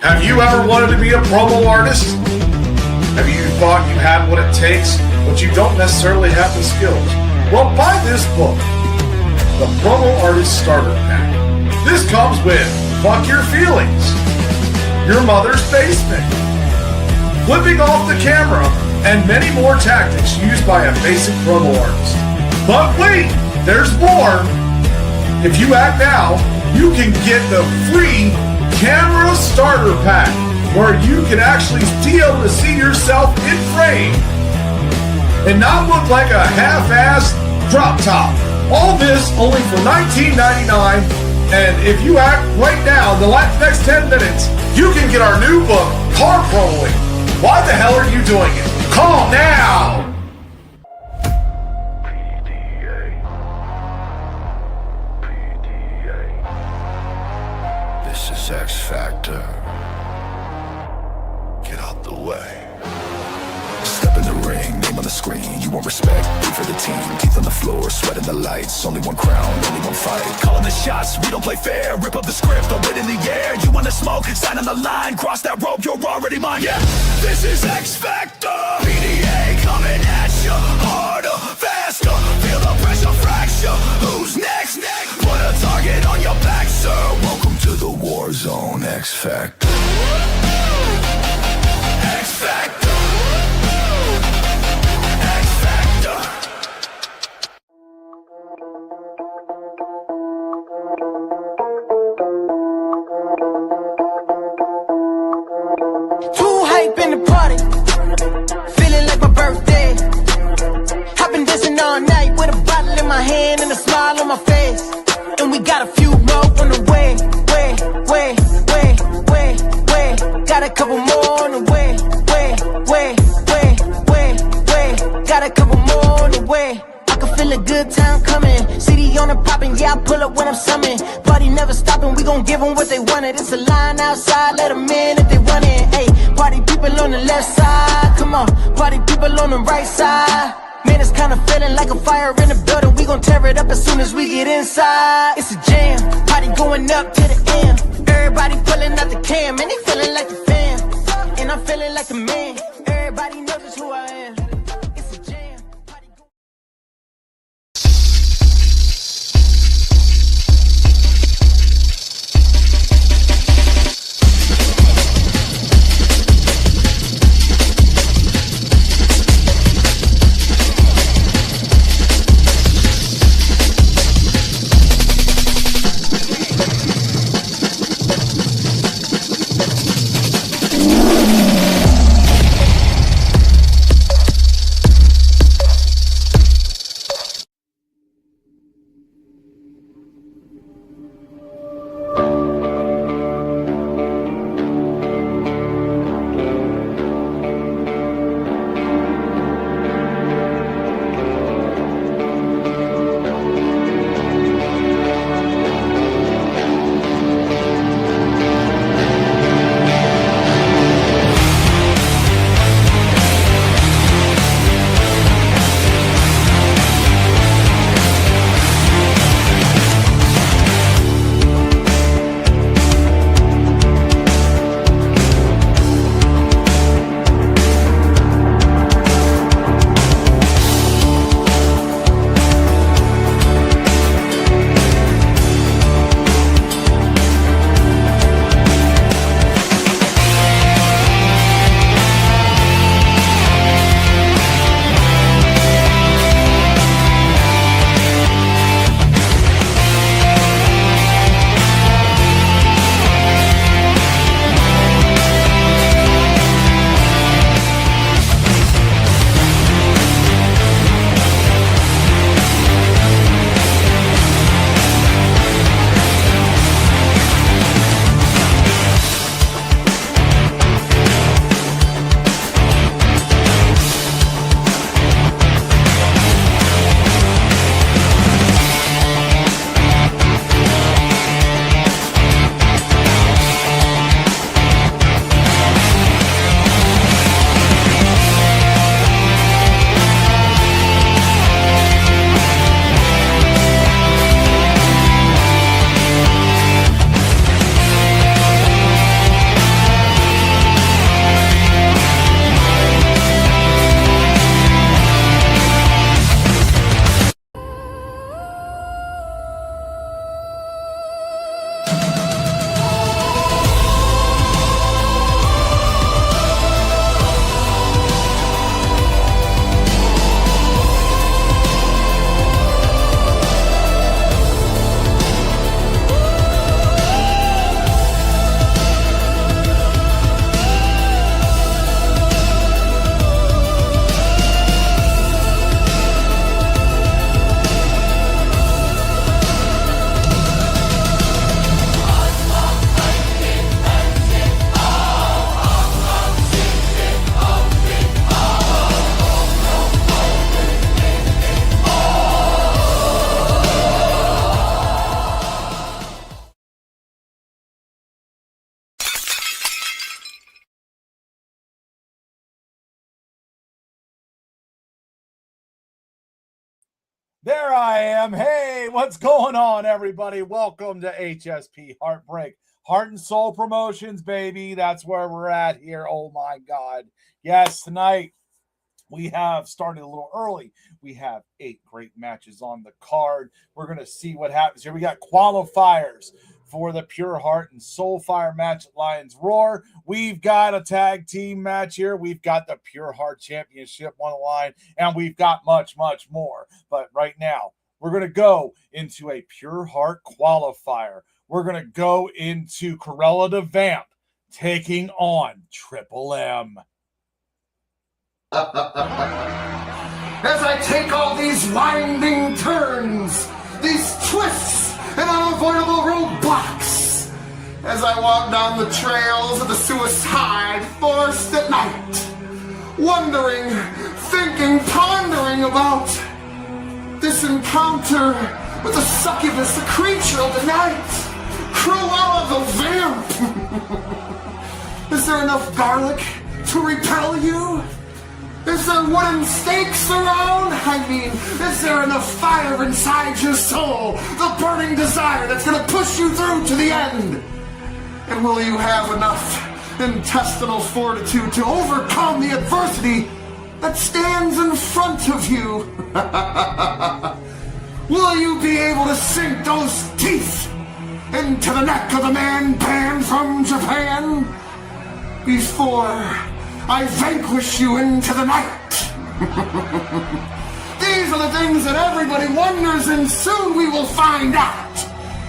Have you ever wanted to be a promo artist? Have you thought you had what it takes, but you don't necessarily have the skills? Well, buy this book, The Promo Artist Starter Pack. This comes with Fuck Your Feelings, Your Mother's Basement, Flipping Off the Camera, and many more tactics used by a basic promo artist. But wait, there's more. If you act now, you can get the free Camera Starter Pack, where you can actually be able to see yourself in frame and not look like a half-assed drop top. All this only for $19.99, and if you act right now, in the next 10 minutes, you can get our new book, Car Promoing. Why the hell are you doing it? Call now! X Factor. Get out the way. Step in the ring, name on the screen. You want respect, beat for the team. Teeth on the floor, sweat in the lights. Only one crown, only one fight. Calling the shots, we don't play fair. Rip up the script, throw it in the air. You wanna smoke, sign on the line. Cross that rope, you're already mine, yeah. This is X Factor. PDA coming at you. Harder, faster. Feel the pressure fracture. Who's next? Put a target on your back, sir. Welcome to the war zone, X Factor. X Factor. X Factor. Too hype in the party, feeling like my birthday. I've been dancing all night with a bottle in my hand and a smile on my face. And we got a few more on the way, got a couple more on the way, got a couple more on the way. I can feel a good time coming, CD on and popping, yeah, I pull up when I'm summoned. Party never stopping, we gon' give them what they wanted. It's a line outside, let them in if they want it. Hey, party people on the left side, come on, party people on the right side. Man, it's kinda feeling like a fire in the building. We gon' tear it up as soon as we get inside. It's a jam, party going up to the end. Everybody pulling out the cam, and they feeling like the fan. And I'm feeling like the man. Everybody knows just who I am. It's a jam. Party There I am. Hey, what's going on, everybody? Welcome to Hsp Heartbreak. Heart and Soul Promotions, baby. That's where we're at here. Oh, my God. Yes, tonight we have started a little early. We have 8 great matches on the card. We're going to see what happens here. We got qualifiers for the Pure Heart and Soulfire match at Lions Roar. We've got a tag team match here. We've got the Pure Heart Championship on the line, and we've got much, much more. But right now, we're going to go into a Pure Heart qualifier. We're going to go into Corella the Vamp taking on Triple M. As I take all these winding turns, these twists and unavoidable roadblocks, as I walk down the trails of the suicide forest at night, wondering, thinking, pondering about this encounter with the succubus, the creature of the night, Cruella the Vamp. Is there enough garlic to repel you? Is there wooden stakes around? I mean, is there enough fire inside your soul? The burning desire that's gonna push you through to the end? And will you have enough intestinal fortitude to overcome the adversity that stands in front of you? Will you be able to sink those teeth into the neck of the man banned from Japan before I vanquish you into the night? These are the things that everybody wonders, and soon we will find out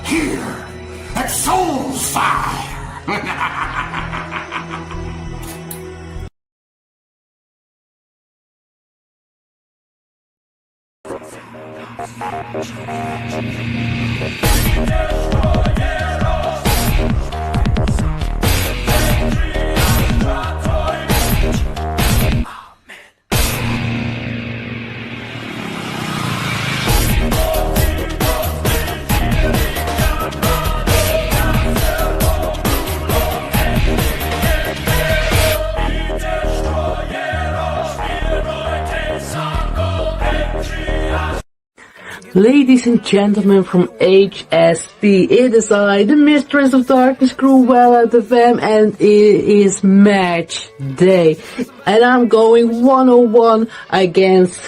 here at Soul's Fire. Ladies and gentlemen from HSP, it is I, the Mistress of Darkness, Cruella the Vamp, and it is match day. And I'm going 101 against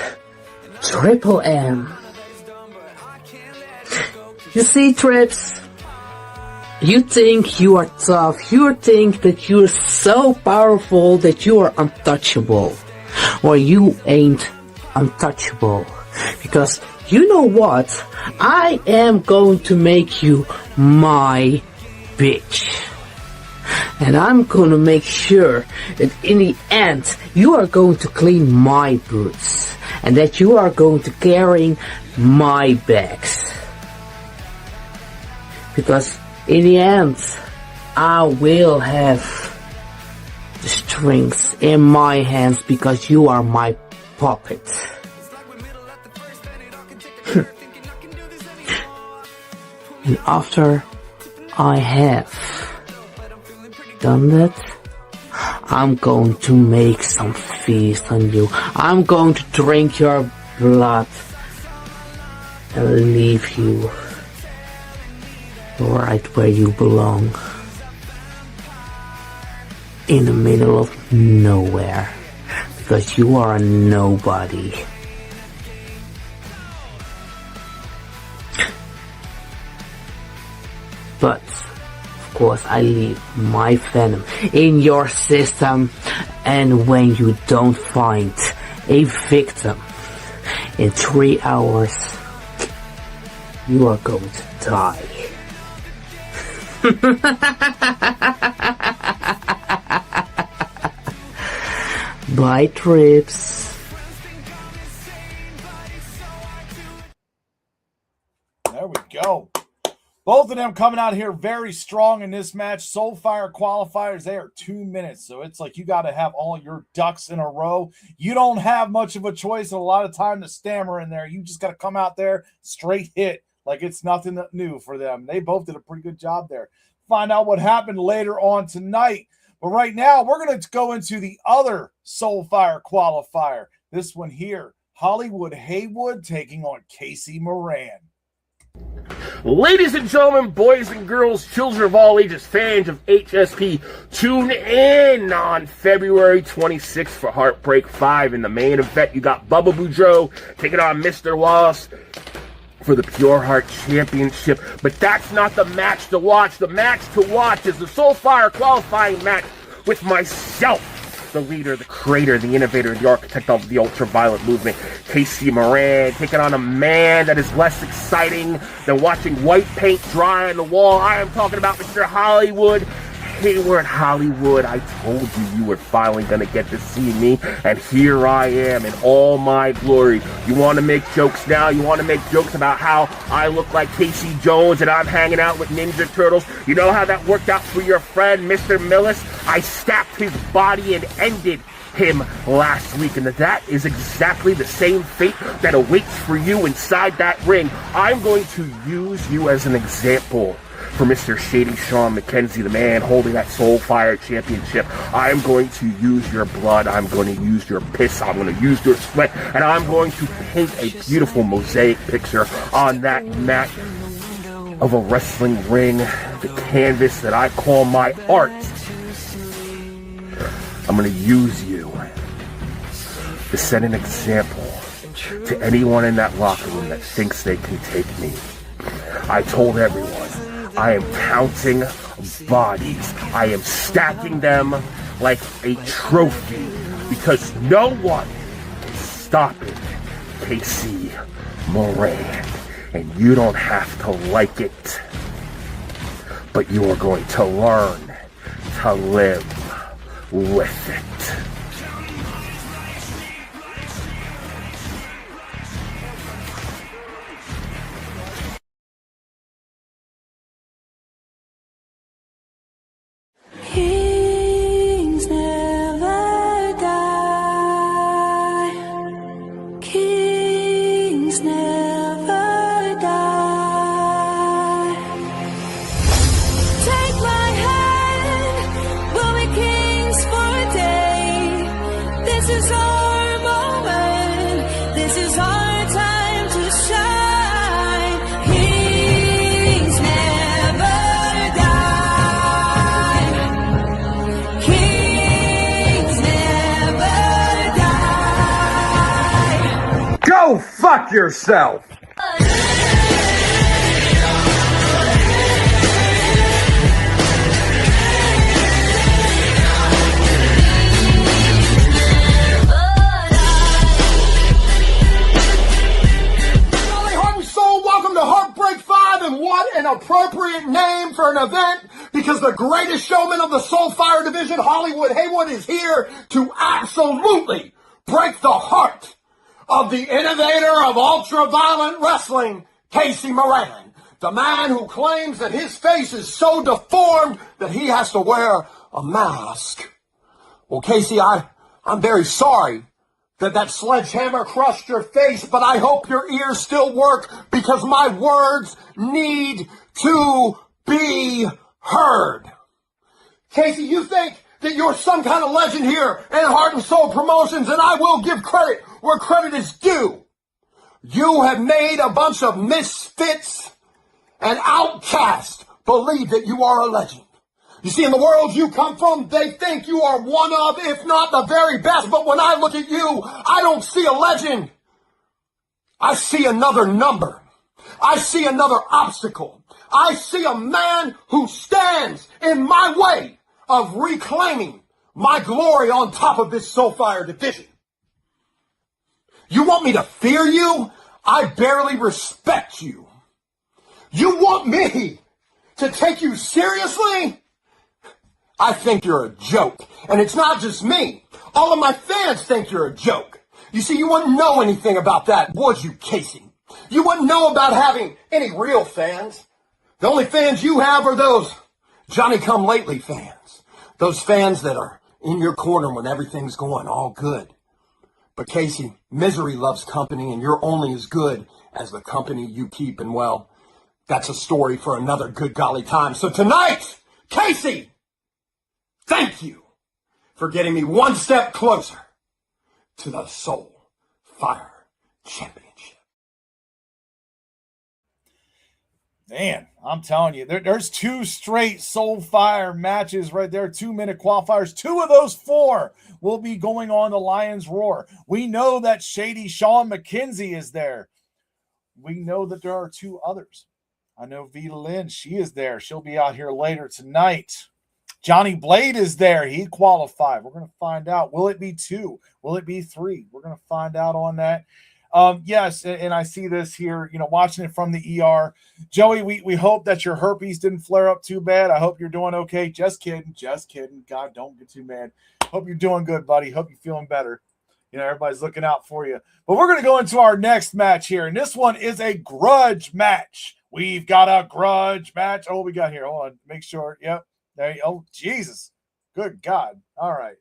Triple M. You see, Trips, you think you are tough, you think that you're so powerful that you are untouchable. Well, you ain't untouchable, because you know what? I am going to make you my bitch. And I'm going to make sure that in the end, you are going to clean my boots. And that you are going to carry my bags. Because in the end, I will have the strings in my hands because you are my puppet. And after I have done that, I'm going to make some feast on you. I'm going to drink your blood and leave you right where you belong. In the middle of nowhere. Because you are a nobody. But, of course, I leave my venom in your system, and when you don't find a victim in 3 hours, you are going to die. Bye, Trips. There we go. Both of them coming out here very strong in this match. Soulfire qualifiers, they are 2 minutes. So it's like you got to have all your ducks in a row. You don't have much of a choice and a lot of time to stammer in there. You just got to come out there, straight hit, like it's nothing new for them. They both did a pretty good job there. Find out what happened later on tonight. But right now, we're going to go into the other Soulfire qualifier. This one here, Hollywood Haywood taking on Casey Moran. Ladies and gentlemen, boys and girls, children of all ages, fans of HSP, tune in on February 26th for Heartbreak 5. In the main event, you got Bubba Boudreaux taking on Mr. Wallace for the Pure Heart Championship. But that's not the match to watch. The match to watch is the Soulfire qualifying match with myself, the leader, the creator, the innovator, the architect of the ultraviolet movement, Hsp Moran, taking on a man that is less exciting than watching white paint dry on the wall. I am talking about Mr. Hollywood Hayward. Hollywood, I told you were finally going to get to see me, and here I am in all my glory. You want to make jokes now? You want to make jokes about how I look like Casey Jones and I'm hanging out with Ninja Turtles? You know how that worked out for your friend, Mr. Millis? I stabbed his body and ended him last week, and that is exactly the same fate that awaits for you inside that ring. I'm going to use you as an example for Mr. Shady Sean McKenzie, the man holding that Soulfire Championship. I'm going to use your blood, I'm going to use your piss, I'm going to use your sweat, and I'm going to paint a beautiful mosaic picture on that mat of a wrestling ring, the canvas that I call my art. I'm going to use you to set an example to anyone in that locker room that thinks they can take me. I told everyone, I am counting bodies. I am stacking them like a trophy because no one is stopping Casey Moran. And you don't have to like it, but you are going to learn to live with it. Kings never die. Kings never die. Take my hand, we'll be kings for a day. This is our moment. This is our time to shine. Kings never die. Kings never die. Go fuck yourself! Heart and soul, welcome to Heartbreak 5, and what an appropriate name for an event, because the greatest showman of the Soulfire division, Hollywood Haywood, is here to absolutely break the heart of the innovator of ultraviolet wrestling, Casey Moran, the man who claims that his face is so deformed that he has to wear a mask. Well, Casey, I'm very sorry that sledgehammer crushed your face, but I hope your ears still work, because my words need to be heard. Casey, you think that you're some kind of legend here in Heart and Soul Promotions, and I will give credit where credit is due. You have made a bunch of misfits and outcasts believe that you are a legend. You see, in the world you come from, they think you are one of, if not the very best. But when I look at you, I don't see a legend. I see another number. I see another obstacle. I see a man who stands in my way of reclaiming my glory on top of this Soulfire division. You want me to fear you? I barely respect you. You want me to take you seriously? I think you're a joke. And it's not just me. All of my fans think you're a joke. You see, you wouldn't know anything about that, would you, Casey? You wouldn't know about having any real fans. The only fans you have are those Johnny-come-lately fans. Those fans that are in your corner when everything's going all good. But Casey, misery loves company, and you're only as good as the company you keep. And well, that's a story for another good golly time. So tonight, Casey, thank you for getting me one step closer to the Soulfire Championship. Man, I'm telling you, there's 2 straight Soulfire matches right there, 2-minute qualifiers. 2 of those 4 will be going on the Lions Roar. We know that Shady Sean McKenzie is there. We know that there are 2 others. I know Vita Lynn, she is there. She'll be out here later tonight. Johnny Blade is there. He qualified. We're going to find out. Will it be 2? Will it be 3? We're going to find out on that. Yes, and I see this here, watching it from the ER. Joey, we hope that your herpes didn't flare up too bad. I hope you're doing okay. Just kidding. God, don't get too mad. Hope you're doing good, buddy. Hope you're feeling better. Everybody's looking out for you. But we're going to go into our next match here, and this one is a grudge match. We've got a grudge match. Oh, we got here. Hold on. Make sure. Yep. There you go. Oh, Jesus. Good God. All right.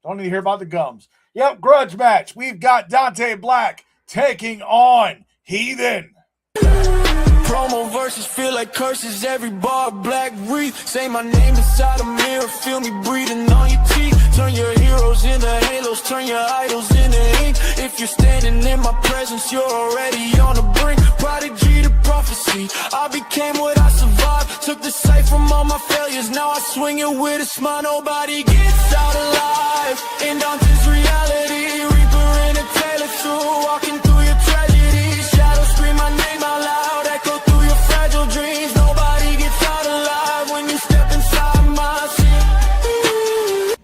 Don't need to hear about the gums. Yep, grudge match. We've got Dante Black taking on Heathen. Promo verses feel like curses, every bar black wreath. Say my name inside a mirror, feel me breathing on your teeth. Turn your heroes into halos, turn your idols into ink. If you're standing in my presence, you're already on the brink. Prodigy to prophecy, I became what I survived. Took the sight from all my failures, now I swing it with a smile. Nobody gets out alive in Dante's reality. Reaper and a tailor through, walking through your tragedies. Shadows scream my name out loud, echo through your fragile dreams. Nobody gets out alive when you step inside my seat.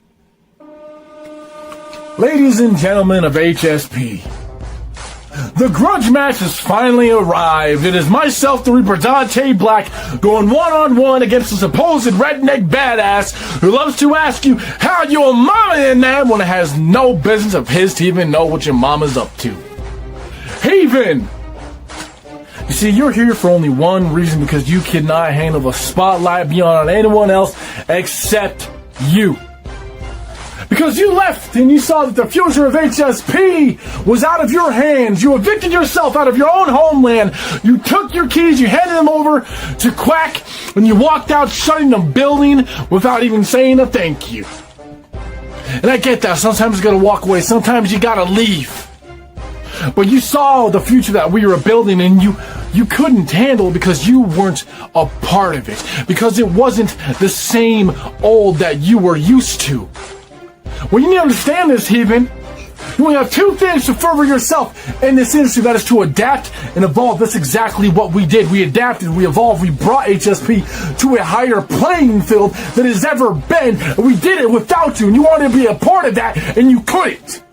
Ladies and gentlemen of HSP, the grudge match has finally arrived. It is myself, the Reaper Dante Black, going one-on-one against a supposed redneck badass who loves to ask you how your mama in that when it has no business of his to even know what your mama's up to. Haven! You see, you're here for only one reason, because you cannot handle the spotlight beyond anyone else except you. Because you left and you saw that the future of HSP was out of your hands. You evicted yourself out of your own homeland. You took your keys, you handed them over to Quack, and you walked out shutting the building without even saying a thank you. And I get that. Sometimes you gotta walk away. Sometimes you gotta leave. But you saw the future that we were building, and you couldn't handle it because you weren't a part of it. Because it wasn't the same old that you were used to. Well, you need to understand this, Heathen. You only have 2 things to further yourself in this industry. That is to adapt and evolve. That's exactly what we did. We adapted, we evolved, we brought HSP to a higher playing field than it's ever been. And we did it without you, and you wanted to be a part of that, and you couldn't.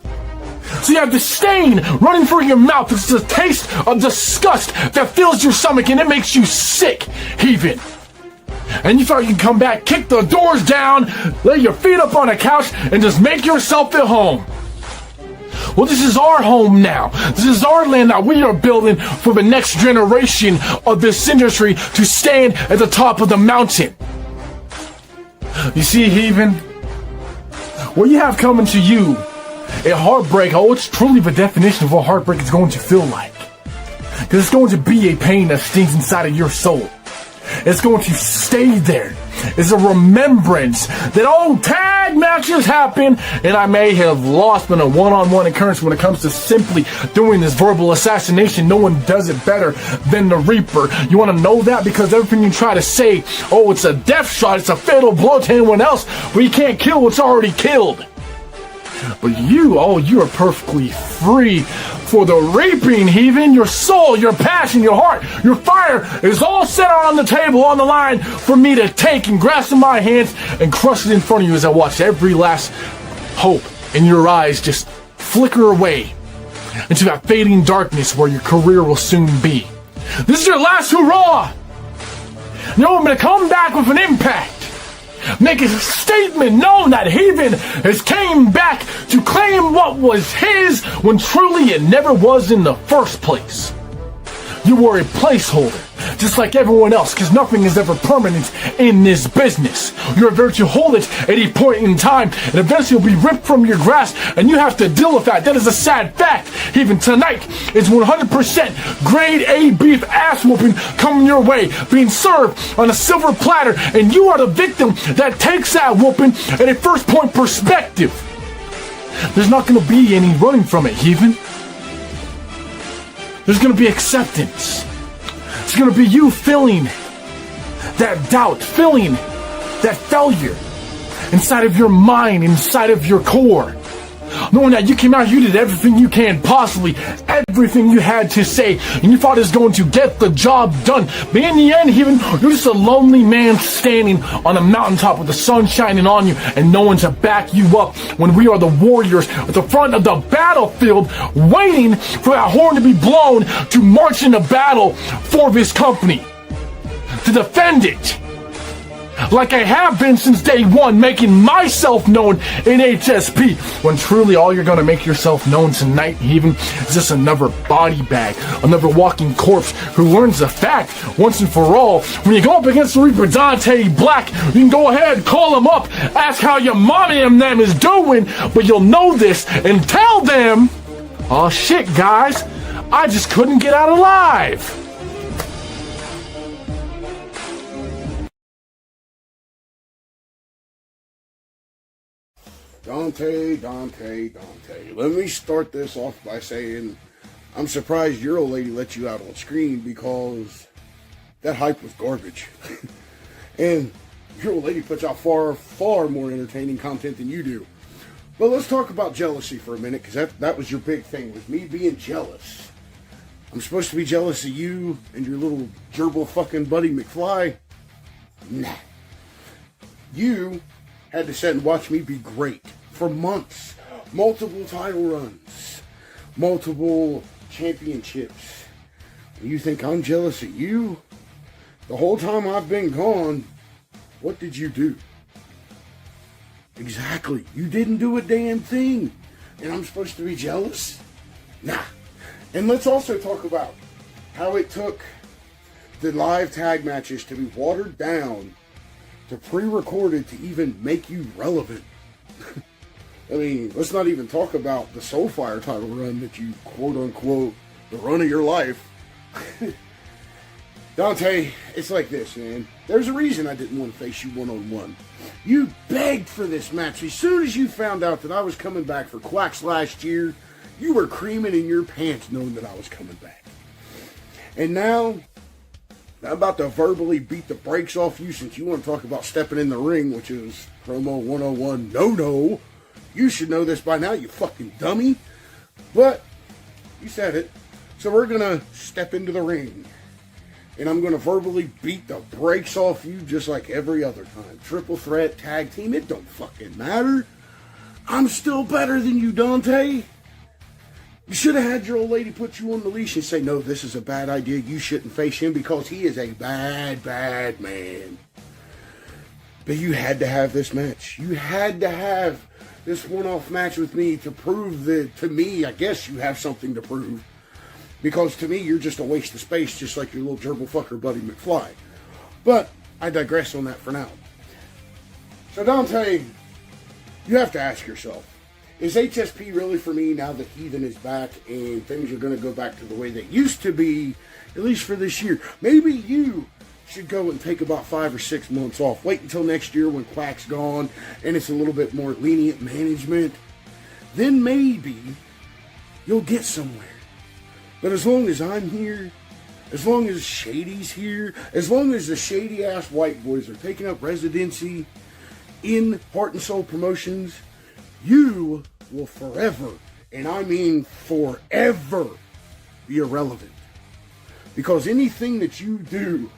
So you have disdain running through your mouth. It's a taste of disgust that fills your stomach, and it makes you sick, Heathen. And you thought you could come back, kick the doors down, lay your feet up on a couch, and just make yourself at home. Well, this is our home now. This is our land that we are building for the next generation of this industry to stand at the top of the mountain. You see, Heathen, what you have coming to you, a heartbreak. Oh, it's truly the definition of what heartbreak is going to feel like. Because it's going to be a pain that stings inside of your soul. It's going to stay there. It's a remembrance that tag matches happen, and I may have lost in a one-on-one occurrence when it comes to simply doing this verbal assassination. No one does it better than the Reaper. You want to know that? Because everything you try to say, it's a death shot, it's a fatal blow to anyone else, but you can't kill what's already killed. But you are perfectly free for the reaping, Heathen. Your soul, your passion, your heart, your fire is all set on the table, on the line for me to take and grasp in my hands and crush it in front of you as I watch every last hope in your eyes just flicker away into that fading darkness where your career will soon be. This is your last hurrah! You know, I'm going to come back with an impact. Make a statement known that Heathen has came back to claim what was his when truly it never was in the first place. You were a placeholder, just like everyone else, because nothing is ever permanent in this business. You're there to hold it at a point in time, and eventually you'll be ripped from your grasp, and you have to deal with that. That is a sad fact. Even tonight is 100% grade A beef ass whooping coming your way, being served on a silver platter, and you are the victim that takes that whooping at a first point perspective. There's not going to be any running from it, Heathen. There's going to be acceptance. It's going to be you feeling that doubt, feeling that failure inside of your mind, inside of your core. Knowing that you came out, you did everything you can possibly, everything you had to say, and you thought it was going to get the job done. But in the end, even you're just a lonely man standing on a mountaintop with the sun shining on you and no one to back you up when we are the warriors at the front of the battlefield waiting for that horn to be blown to march into battle for this company, to defend it. Like I have been since day one, making myself known in HSP, when truly all you're gonna make yourself known tonight, even, is just another body bag, another walking corpse who learns the fact once and for all. When you go up against the Reaper Dante Black, you can go ahead, call him up, ask how your mommy and them is doing, but you'll know this and tell them, oh shit guys, I just couldn't get out alive. Dante. Let me start this off by saying I'm surprised your old lady let you out on screen, because that hype was garbage. And your old lady puts out far more entertaining content than you do. But let's talk about jealousy for a minute, because that was your big thing, was me being jealous. I'm supposed to be jealous of you and your little gerbil fucking buddy McFly? Nah. You had to sit and watch me be great for months. Multiple title runs. Multiple championships. And you think I'm jealous of you? The whole time I've been gone, what did you do? Exactly. You didn't do a damn thing. And I'm supposed to be jealous? Nah. And let's also talk about how it took the live tag matches to be watered down to pre-recorded to even make you relevant. I mean, let's not even talk about the Soulfire title run that you quote-unquote, the run of your life. Dante, it's like this, man. There's a reason I didn't want to face you one-on-one. You begged for this match. As soon as you found out that I was coming back for Quacks last year, you were creaming in your pants knowing that I was coming back. And now I'm about to verbally beat the brakes off you, since you want to talk about stepping in the ring, which is promo 101. No. You should know this by now, you fucking dummy. But you said it. So we're going to step into the ring. And I'm going to verbally beat the brakes off you just like every other time. Triple threat, tag team, it don't fucking matter. I'm still better than you, Dante. You should have had your old lady put you on the leash and say, no, this is a bad idea. You shouldn't face him because he is a bad man. But you had to have this match. You had to have this one-off match with me to prove that, to me, I guess you have something to prove. Because to me, you're just a waste of space, just like your little gerbil fucker buddy McFly. But I digress on that for now. So Dante, you have to ask yourself, is HSP really for me now that Heathen is back and things are going to go back to the way they used to be, at least for this year? Maybe you should go and take about 5 or 6 months off. Wait until next year when Quack's gone and it's a little bit more lenient management. Then maybe you'll get somewhere. But as long as I'm here, as long as Shady's here, as long as the shady-ass white boys are taking up residency in Heart and Soul Promotions, you will forever, and I mean forever, be irrelevant. Because anything that you do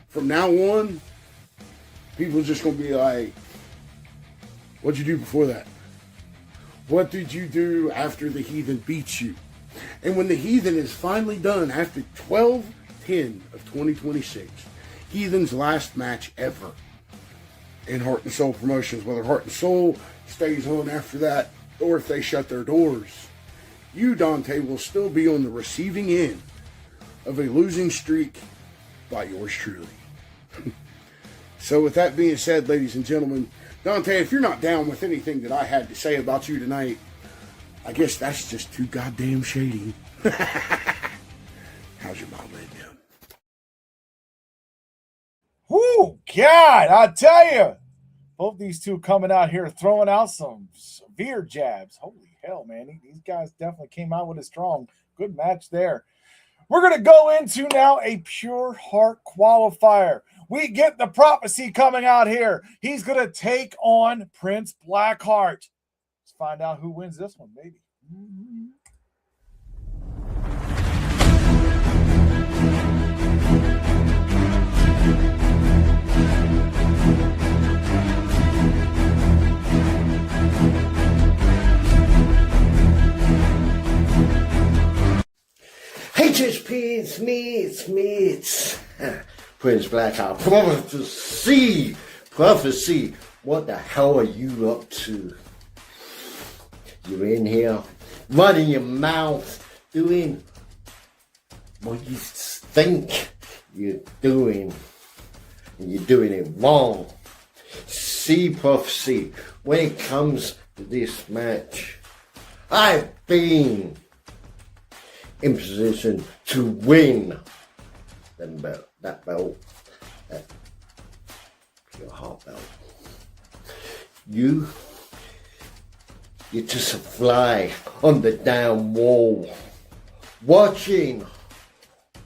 from now on, people are just going to be like, what'd you do before that? What did you do after the Heathen beats you? And when the Heathen is finally done after 12/10 of 2026, Heathen's last match ever in Heart and Soul Promotions, whether Heart and Soul stays on after that or if they shut their doors, you, Dante, will still be on the receiving end of a losing streak by yours truly. So with that being said, ladies and gentlemen, Dante, if you're not down with anything that I had to say about you tonight, I guess that's just too goddamn shady. How's your mom laying down? Whoo, God, I tell you. Both these two coming out here throwing out some severe jabs. Holy hell, man. These guys definitely came out with a strong, good match there. We're going to go into now a pure heart qualifier. We get the prophecy coming out here. He's going to take on Prince Blackheart. Let's find out who wins this one, baby. Hsp, it's me, Prince Blackheart. Prophecy, what the hell are you up to? You're in here, running your mouth, doing what you think you're doing, and you're doing it wrong. See, prophecy, when it comes to this match, I've been in position to win that belt, that pure heart belt. You're just a fly on the down wall, watching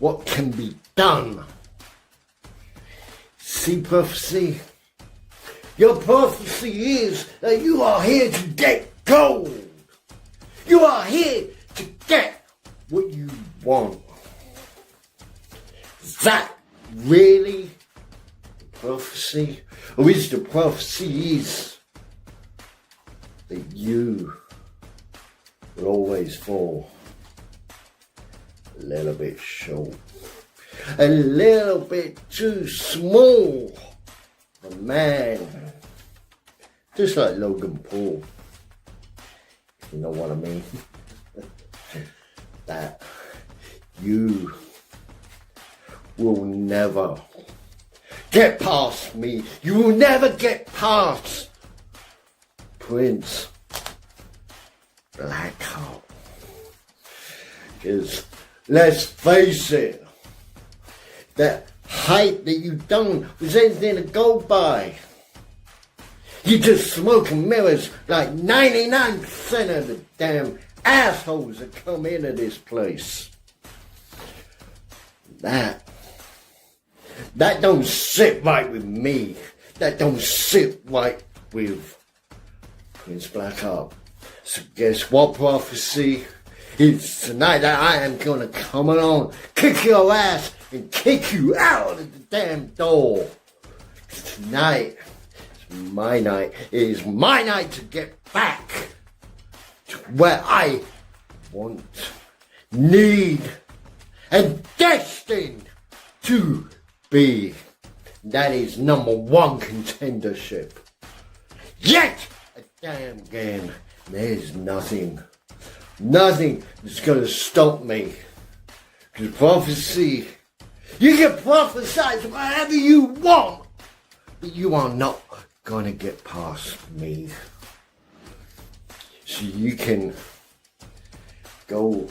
what can be done. See, prophecy, your prophecy is that you are here to get gold. You are here to get what you want. Is that really the prophecy? Or is the prophecy that you will always fall a little bit short, a little bit too small a man, just like Logan Paul, if you know what I mean. That you will never get past me. You will never get past Prince Blackheart. Because let's face it, that height that you done was anything to go by. You just smoke and mirrors like 99% of the damn assholes that come into this place. That don't sit right with me. That don't sit right with Prince Blackheart. So guess what, prophecy? It's tonight that I am gonna come along, kick your ass, and kick you out of the damn door. Tonight is my night. It is my night to get back to where I want, need, and destined to be. That is #1 contendership. Yet again, there's nothing that's gonna stop me. Because prophecy, you can prophesize whatever you want, but you are not gonna get past me. So you can go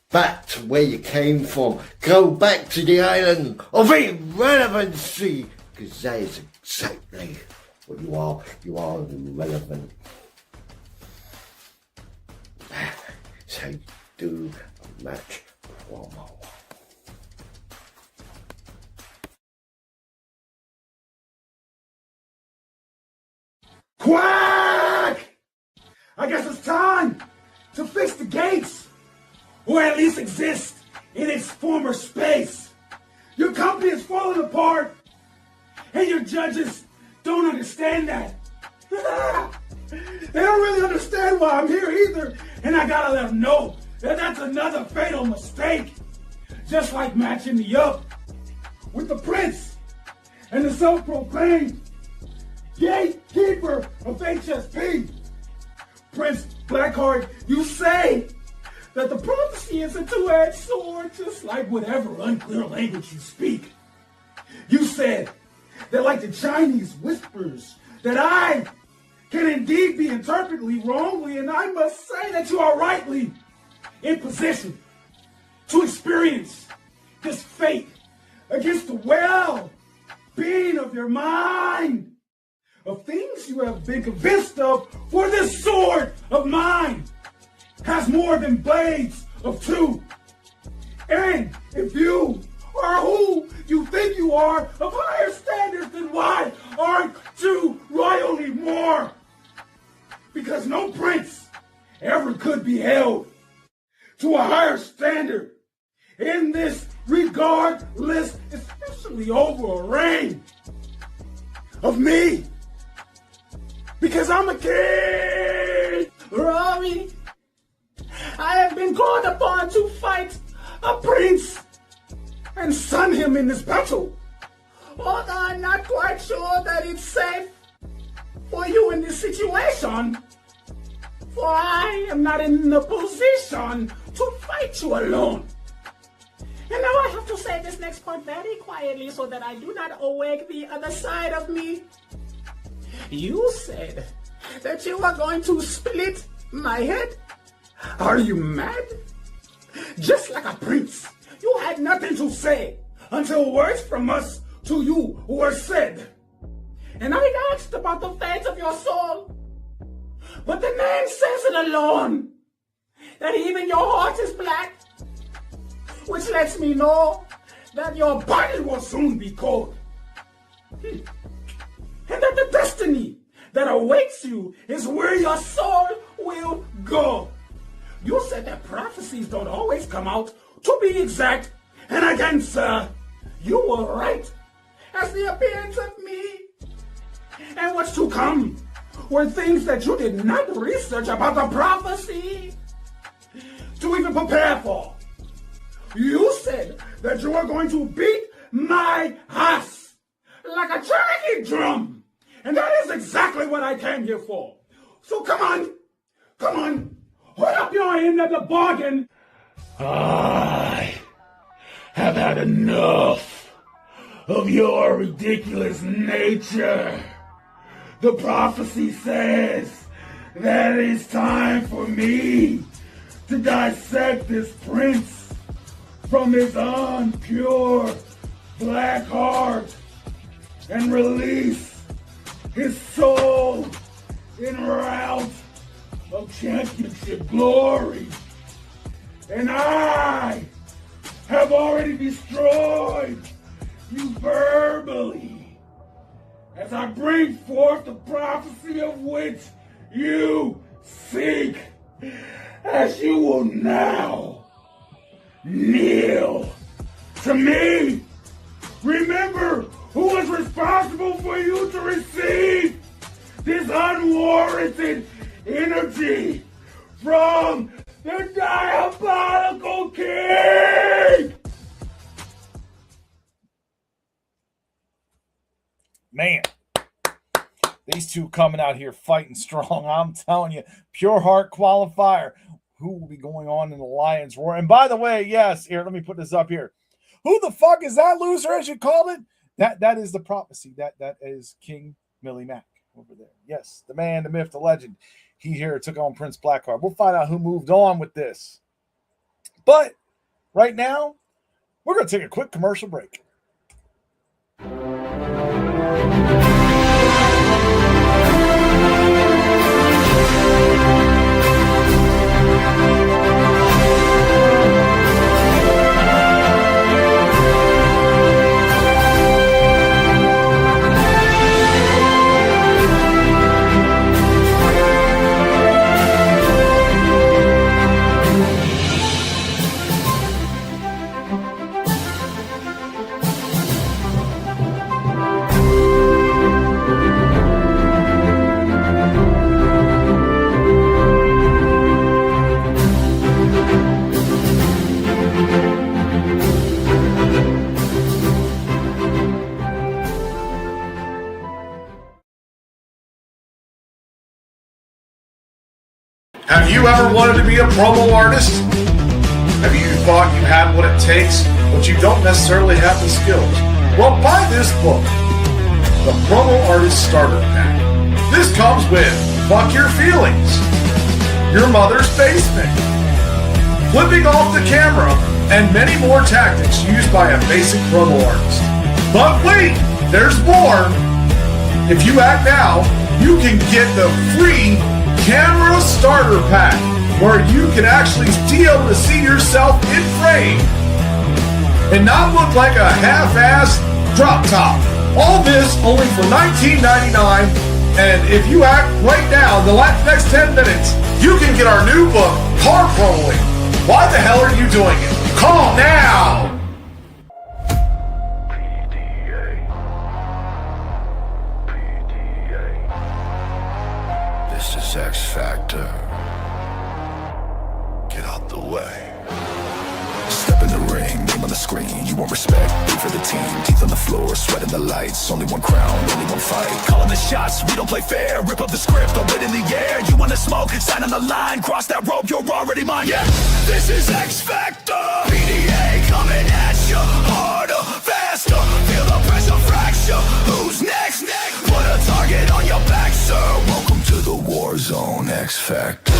back to where you came from. Go back to the island of irrelevancy. Because that is exactly what you are. You are irrelevant. That's how you do a match promo. Quack! I guess it's time to fix the gates, or at least exist in its former space. Your company is falling apart, and your judges don't understand that. They don't really understand why I'm here either, and I gotta let them know that that's another fatal mistake. Just like matching me up with the prince and the self-proclaimed gatekeeper of Hsp. Prince Blackheart, you say that the prophecy is a two-edged sword, just like whatever unclear language you speak. You said that like the Chinese whispers, that I can indeed be interpreted wrongly, and I must say that you are rightly in position to experience this fate against the well-being of your mind, of things you have been convinced of, for this sword of mine has more than blades of two. And if you are who you think you are of higher standards, then why aren't you royally more? Because no prince ever could be held to a higher standard in this regardless, especially over a reign of me. Because I'm a king. Rory, I have been called upon to fight a prince and son him in this battle. Although I'm not quite sure that it's safe for you in this situation, for I am not in the position to fight you alone. And now I have to say this next part very quietly so that I do not awake the other side of me. You said that you were going to split my head. Are you mad? Just like a prince, you had nothing to say until words from us to you were said. And I asked about the fate of your soul. But the name says it alone, that even your heart is black, which lets me know that your body will soon be cold. And that the destiny that awaits you is where your soul will go. You said that prophecies don't always come out to be exact. And again, sir, you were right as the appearance of me. And what's to come were things that you did not research about the prophecy to even prepare for. You said that you were going to beat my ass like a turkey drum. And that is exactly what I came here for. So come on, hold up your end of the bargain. I have had enough of your ridiculous nature. The prophecy says that it's time for me to dissect this prince from his unpure black heart and release his soul in route of championship glory. And I have already destroyed you verbally as I bring forth the prophecy of which you seek, as you will now kneel to me. Remember who was responsible for you to receive this unwarranted energy from the diabolical king. Man, these two coming out here fighting strong. I'm telling you, pure heart qualifier. Who will be going on in the Lions Roar? And by the way, yes, here, let me put this up here. Who the fuck is that loser, as you called it? That is the prophecy. That is King Millie Mack over there. Yes, the man, the myth, the legend. He here took on Prince Blackheart. We'll find out who moved on with this. But right now, we're going to take a quick commercial break. Have you ever wanted to be a promo artist? Have you thought you had what it takes, but you don't necessarily have the skills? Well, buy this book, The Promo Artist Starter Pack. This comes with Fuck Your Feelings, Your Mother's Basement, Flipping Off the Camera, and many more tactics used by a basic promo artist. But wait, there's more. If you act now, you can get the free Camera Starter Pack, where you can actually be able to see yourself in frame and not look like a half-assed drop top. All this only for $19.99, and if you act right now in the next 10 minutes, you can get our new book, Car Promoing. Why the hell are you doing it? Call now! This is X Factor. Get out the way. Step in the ring, name on the screen. You want respect, pay for the team. Teeth on the floor, sweat in the lights. Only one crown, only one fight. Calling the shots, we don't play fair. Rip up the script, throw it in the air. You wanna smoke, sign on the line. Cross that rope, you're already mine. Yeah, this is X Factor. PDA coming at you, harder, faster. Feel the pressure fracture. Who's next? Put a target on your back, sir. Welcome to the war zone, X Factor.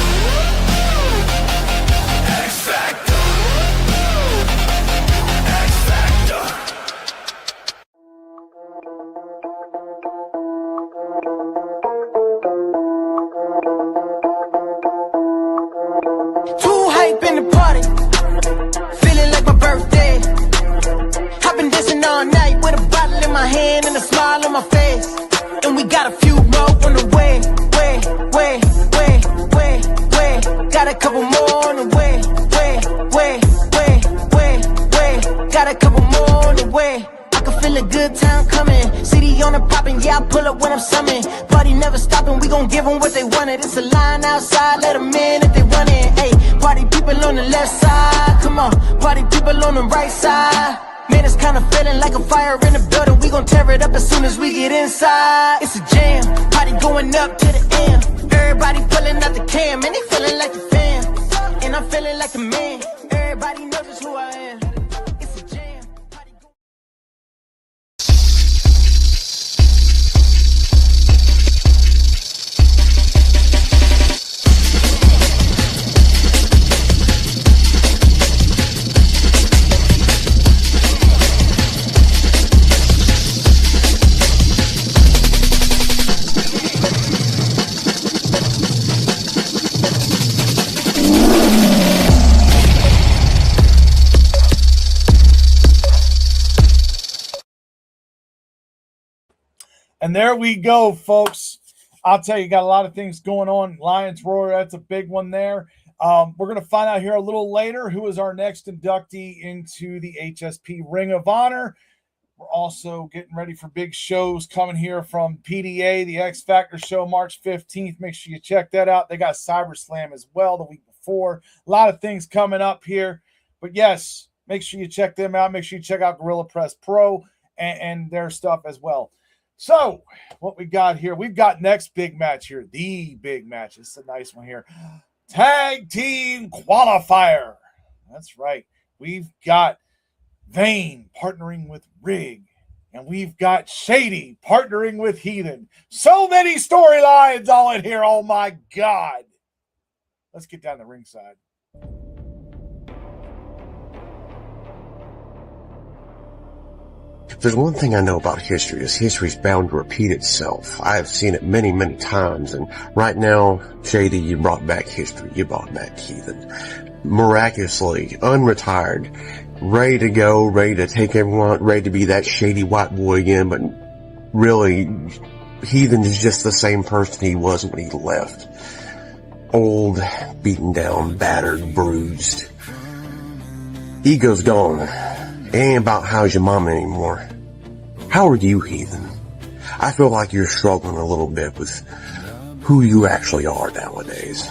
X Factor. And a smile on my face, and we got a few more on the way. Got a couple more on the way. Got a couple more on the way. I can feel a good time coming. City on the popping, yeah, I pull up when I'm summoned. Party never stopping, we gon' give them what they wanted. It's a line outside, let them in if they run in. Hey, party people on the left side, come on. Party people on the right side. Man, it's kinda feeling like a fire in the building. We gon' tear it up as soon as we get inside. It's a jam, party going up to the end. Everybody pulling out the cam, and they feeling like the fan. And I'm feeling like the man. Everybody knows just who I am. It's a jam. And there we go, folks. I'll tell you, got a lot of things going on. Lions Roar, that's a big one there. We're going to find out here a little later who is our next inductee into the HSP Ring of Honor. We're also getting ready for big shows coming here from PDA, the X Factor show, March 15th. Make sure you check that out. They got Cyber Slam as well the week before. A lot of things coming up here. But yes, make sure you check them out. Make sure you check out Gorilla Press Pro and their stuff as well. So, what we got here, we've got next big match here, the big match. It's a nice one here. Tag Team Qualifier. That's right. We've got Vane partnering with Rig, and we've got Shady partnering with Heathen. So many storylines all in here. Oh, my God. Let's get down the ringside. If there's one thing I know about history, is history's bound to repeat itself. I have seen it many, many times, and right now, Shady, you brought back history. You brought back Heathen. Miraculously, unretired, ready to go, ready to take everyone, ready to be that shady white boy again, but really, Heathen is just the same person he was when he left. Old, beaten down, battered, bruised. Ego's gone. It ain't about how's your mama anymore. How are you, Heathen? I feel like you're struggling a little bit with who you actually are nowadays.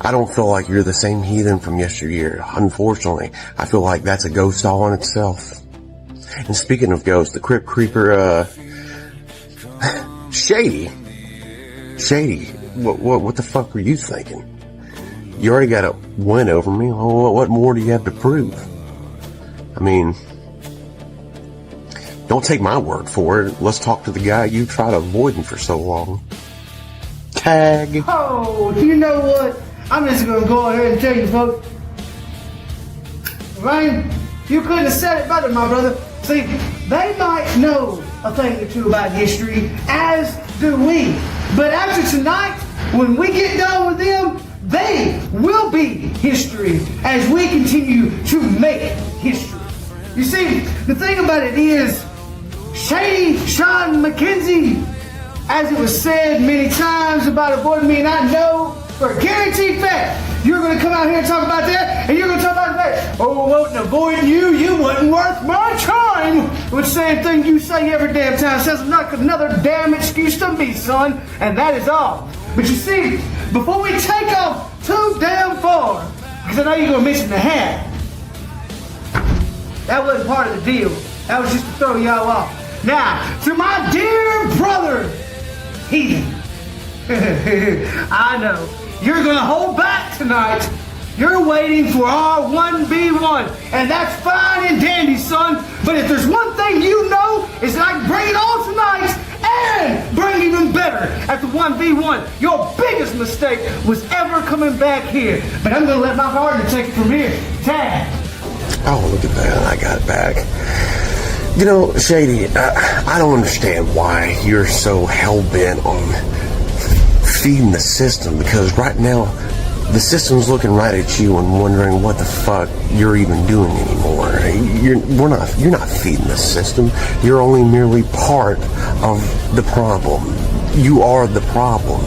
I don't feel like you're the same Heathen from yesteryear. Unfortunately, I feel like that's a ghost all in itself. And speaking of ghosts, the Crypt Creeper, Shady, what the fuck were you thinking? You already got a win over me. What more do you have to prove? I mean, don't take my word for it. Let's talk to the guy you tried avoiding for so long. Tag. Oh, you know what? I'm just going to go ahead and tell you, folks. Ryan, you couldn't have said it better, my brother. See, they might know a thing or two about history, as do we. But after tonight, when we get done with them, they will be history as we continue to make history. You see, the thing about it is, Shady Sean McKenzie, as it was said many times about avoiding me, and I know for a guaranteed fact, you're going to come out here and talk about that, and you're going to talk about that. Oh, I wasn't avoiding you, you wasn't worth my time. Which same thing you say every damn time. Says like another damn excuse to me, son, and that is all. But you see, before we take off too damn far, because I know you're going to mention the hat, that wasn't part of the deal. That was just to throw y'all off. Now, to my dear brother, Heathen. I know. You're going to hold back tonight. You're waiting for our 1v1. And that's fine and dandy, son. But if there's one thing you know, is that I can bring it all tonight and bring even better at the 1v1. Your biggest mistake was ever coming back here. But I'm going to let my partner take it from here. Tag. Oh, look at that. I got it back. You know, Shady, I don't understand why you're so hell-bent on feeding the system, because right now the system's looking right at you and wondering what the fuck you're even doing anymore. You're not feeding the system. You're only merely part of the problem. You are the problem.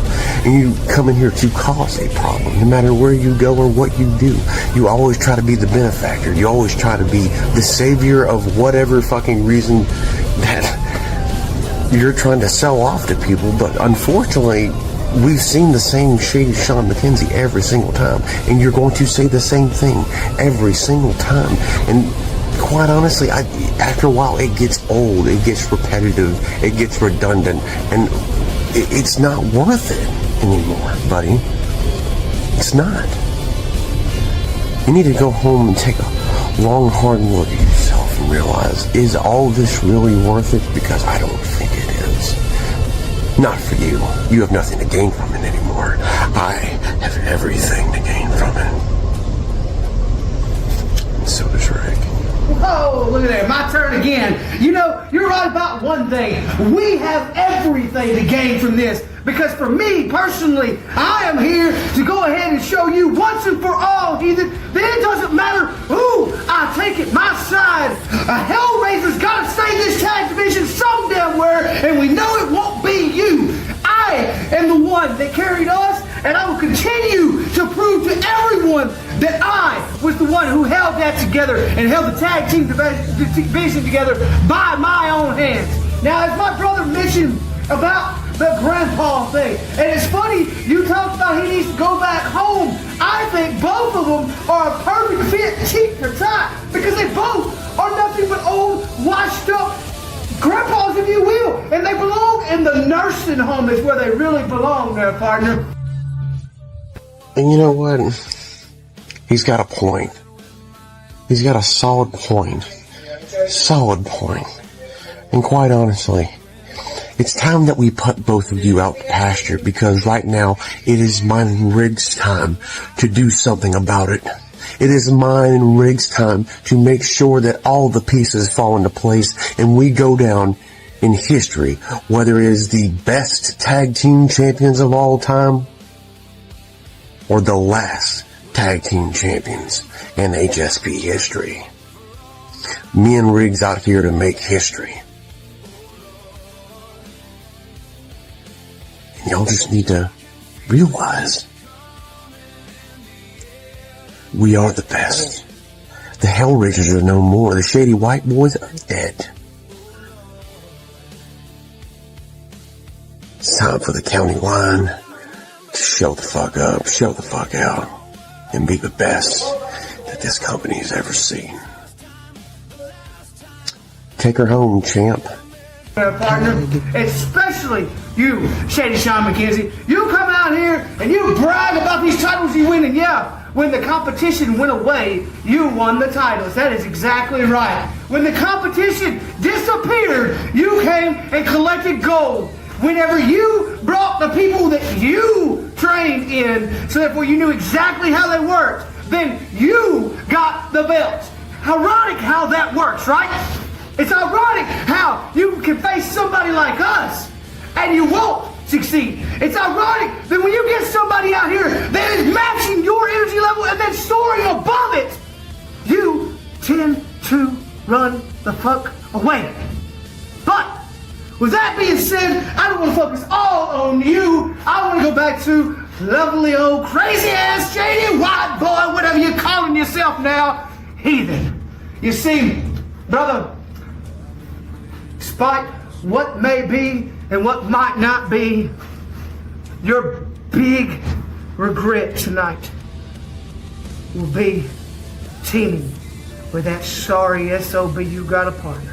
And you come in here to cause a problem. No matter where you go or what you do, you always try to be the benefactor. You always try to be the savior of whatever fucking reason that you're trying to sell off to people. But unfortunately, we've seen the same Shady Sean McKenzie every single time. And you're going to say the same thing every single time. And quite honestly, after a while, it gets old, it gets repetitive, it gets redundant, and it's not worth it anymore, buddy. It's not. You need to go home and take a long, hard look at yourself and realize, is all this really worth it? Because I don't think it is. Not for you. You have nothing to gain from it anymore. I have everything to gain from it. And so does Rick. Whoa, look at that. My turn again. You know, you're right about one thing. We have everything to gain from this. Because for me, personally, I am here to go ahead and show you once and for all, Heathen, that it doesn't matter who I take at my side. A Hellraiser's got to stay this tag division some damn where, and we know it won't be you. I am the one that carried us, and I will continue to prove to everyone that I was the one who held that together and held the tag team division together by my own hands. Now, as my brother mentioned about the grandpa thing, and it's funny, you talked about he needs to go back home. I think both of them are a perfect fit cheek for tie, because they both are nothing but old, washed up grandpas, if you will, and they belong in the nursing home is where they really belong there, partner. And you know what? He's got a point. He's got a solid point. Solid point. And quite honestly, it's time that we put both of you out to pasture, because right now it is mine and Riggs' time to do something about it. It is mine and Riggs' time to make sure that all the pieces fall into place and we go down in history, whether it is the best tag team champions of all time or the last tag team champions in HSP history. Me and Riggs out here to make history. And y'all just need to realize we are the best. The Hellraisers are no more. The Shady White Boys are dead. It's time for the county line to show the fuck up, show the fuck out, and be the best that this company has ever seen. Take her home, champ. Partner, especially you, Shady Sean McKenzie. You come out here and you brag about these titles you win, and yeah, when the competition went away, you won the titles. That is exactly right. When the competition disappeared, you came and collected gold. Whenever you brought the people that you trained in, so therefore you knew exactly how they worked, then you got the belts. Ironic how that works, right? It's ironic how you can face somebody like us and you won't succeed. It's ironic that when you get somebody out here that is matching your energy level and then soaring above it, you tend to run the fuck away. But with that being said, I don't want to focus all on you. I want to go back to lovely old crazy ass JD White boy, whatever you're calling yourself now, Heathen. You see, brother, despite what may be and what might not be, your big regret tonight will be teaming with that sorry SOB you got a partner.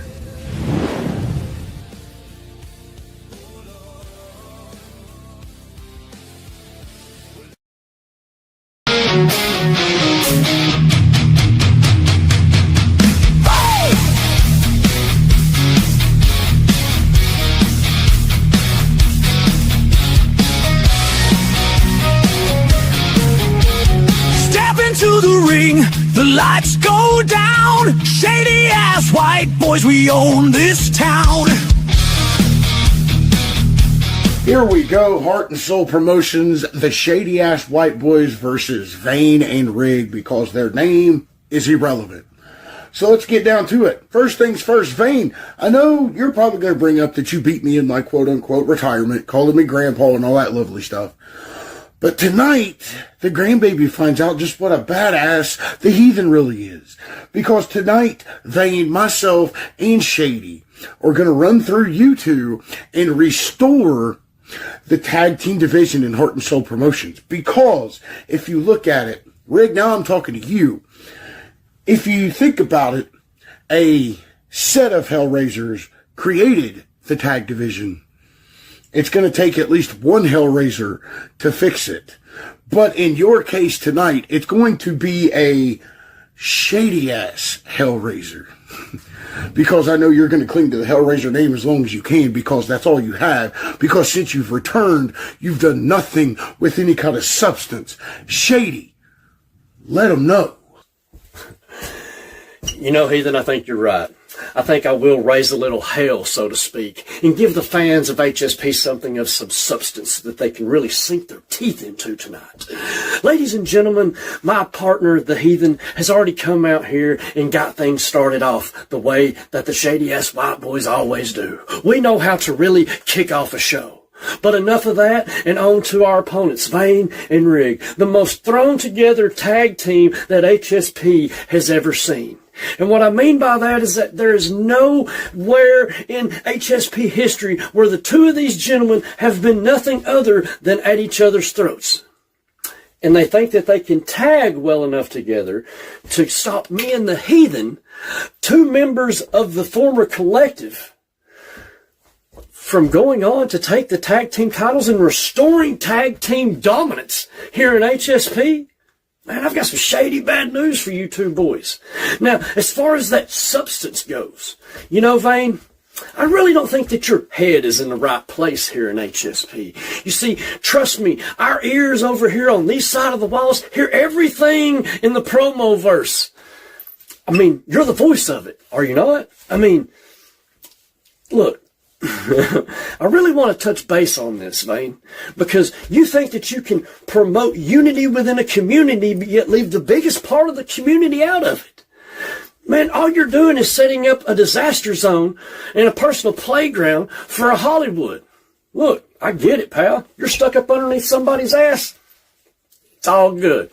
Step into the ring, the lights go down. Shady ass white boys, we own this town. Here we go, Heart and Soul Promotions, the Shady Ass White Boys versus Vane and Rig, because their name is irrelevant. So let's get down to it. First things first, Vane, I know you're probably going to bring up that you beat me in my quote-unquote retirement, calling me grandpa and all that lovely stuff. But tonight, the grandbaby finds out just what a badass the Heathen really is. Because tonight, Vane, myself, and Shady are going to run through you two and restore the tag team division in Heart and Soul Promotions. Because if you look at it, Rig, now I'm talking to you. If you think about it, a set of Hellraisers created the tag division. It's going to take at least one Hellraiser to fix it. But in your case tonight, it's going to be a shady-ass Hellraiser. Because I know you're going to cling to the Hellraiser name as long as you can, because that's all you have. Because since you've returned, you've done nothing with any kind of substance. Shady, let them know. You know, Heathen, I think you're right. I think I will raise a little hell, so to speak, and give the fans of HSP something of some substance that they can really sink their teeth into tonight. Ladies and gentlemen, my partner, the Heathen, has already come out here and got things started off the way that the shady-ass white boys always do. We know how to really kick off a show. But enough of that, and on to our opponents, Vane and Rig, the most thrown-together tag team that HSP has ever seen. And what I mean by that is that there is nowhere in HSP history where the two of these gentlemen have been nothing other than at each other's throats. And they think that they can tag well enough together to stop me and the Heathen, two members of the former collective, from going on to take the tag team titles and restoring tag team dominance here in HSP. Man, I've got some shady bad news for you two boys. Now, as far as that substance goes, you know, Vane, I really don't think that your head is in the right place here in HSP. You see, trust me, our ears over here on these side of the walls hear everything in the promo verse. I mean, you're the voice of it, are you not? I mean, look, I really want to touch base on this, Vane, because you think that you can promote unity within a community, but yet leave the biggest part of the community out of it. Man, all you're doing is setting up a disaster zone and a personal playground for a Hollywood. Look, I get it, pal. You're stuck up underneath somebody's ass. It's all good.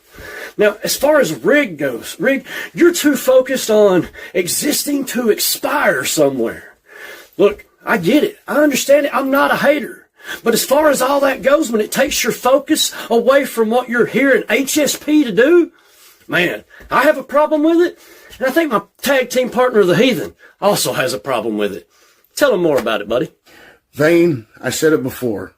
Now, as far as Rig goes, Rig, you're too focused on existing to expire somewhere. Look, I get it. I understand it. I'm not a hater. But as far as all that goes, when it takes your focus away from what you're here in HSP to do, man, I have a problem with it. And I think my tag team partner, the Heathen, also has a problem with it. Tell him more about it, buddy. Vane, I said it before.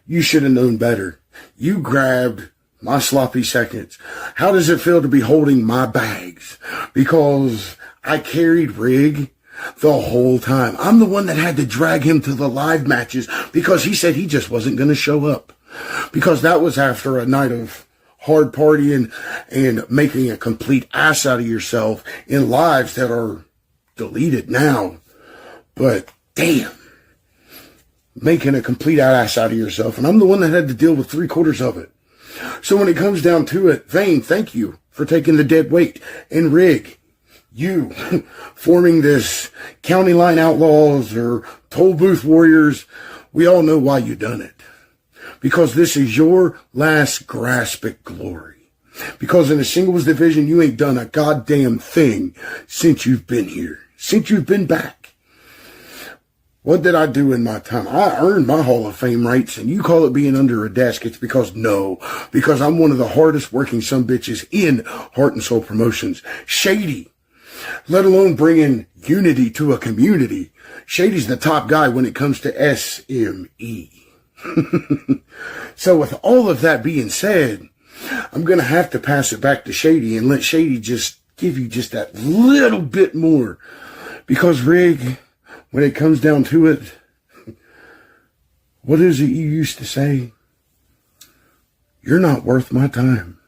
You should have known better. You grabbed my sloppy seconds. How does it feel to be holding my bags? Because I carried Rig the whole time. I'm the one that had to drag him to the live matches because he said he just wasn't going to show up. Because that was after a night of hard partying and making a complete ass out of yourself in lives that are deleted now. But damn, making a complete ass out of yourself. And I'm the one that had to deal with 3/4 of it. So when it comes down to it, Vane, thank you for taking the dead weight. And Rig, You forming this County Line Outlaws or Toll Booth Warriors, we all know why you done it. Because this is your last grasp at glory. Because in the singles division, you ain't done a goddamn thing since you've been here. Since you've been back. What did I do in my time? I earned my Hall of Fame rights, and you call it being under a desk. It's because I'm one of the hardest working sumbitches in Heart and Soul Promotions. Shady. Let alone bringing unity to a community. Shady's the top guy when it comes to SME. So with all of that being said, I'm going to have to pass it back to Shady and let Shady just give you just that little bit more. Because, Rig, when it comes down to it, what is it you used to say? You're not worth my time.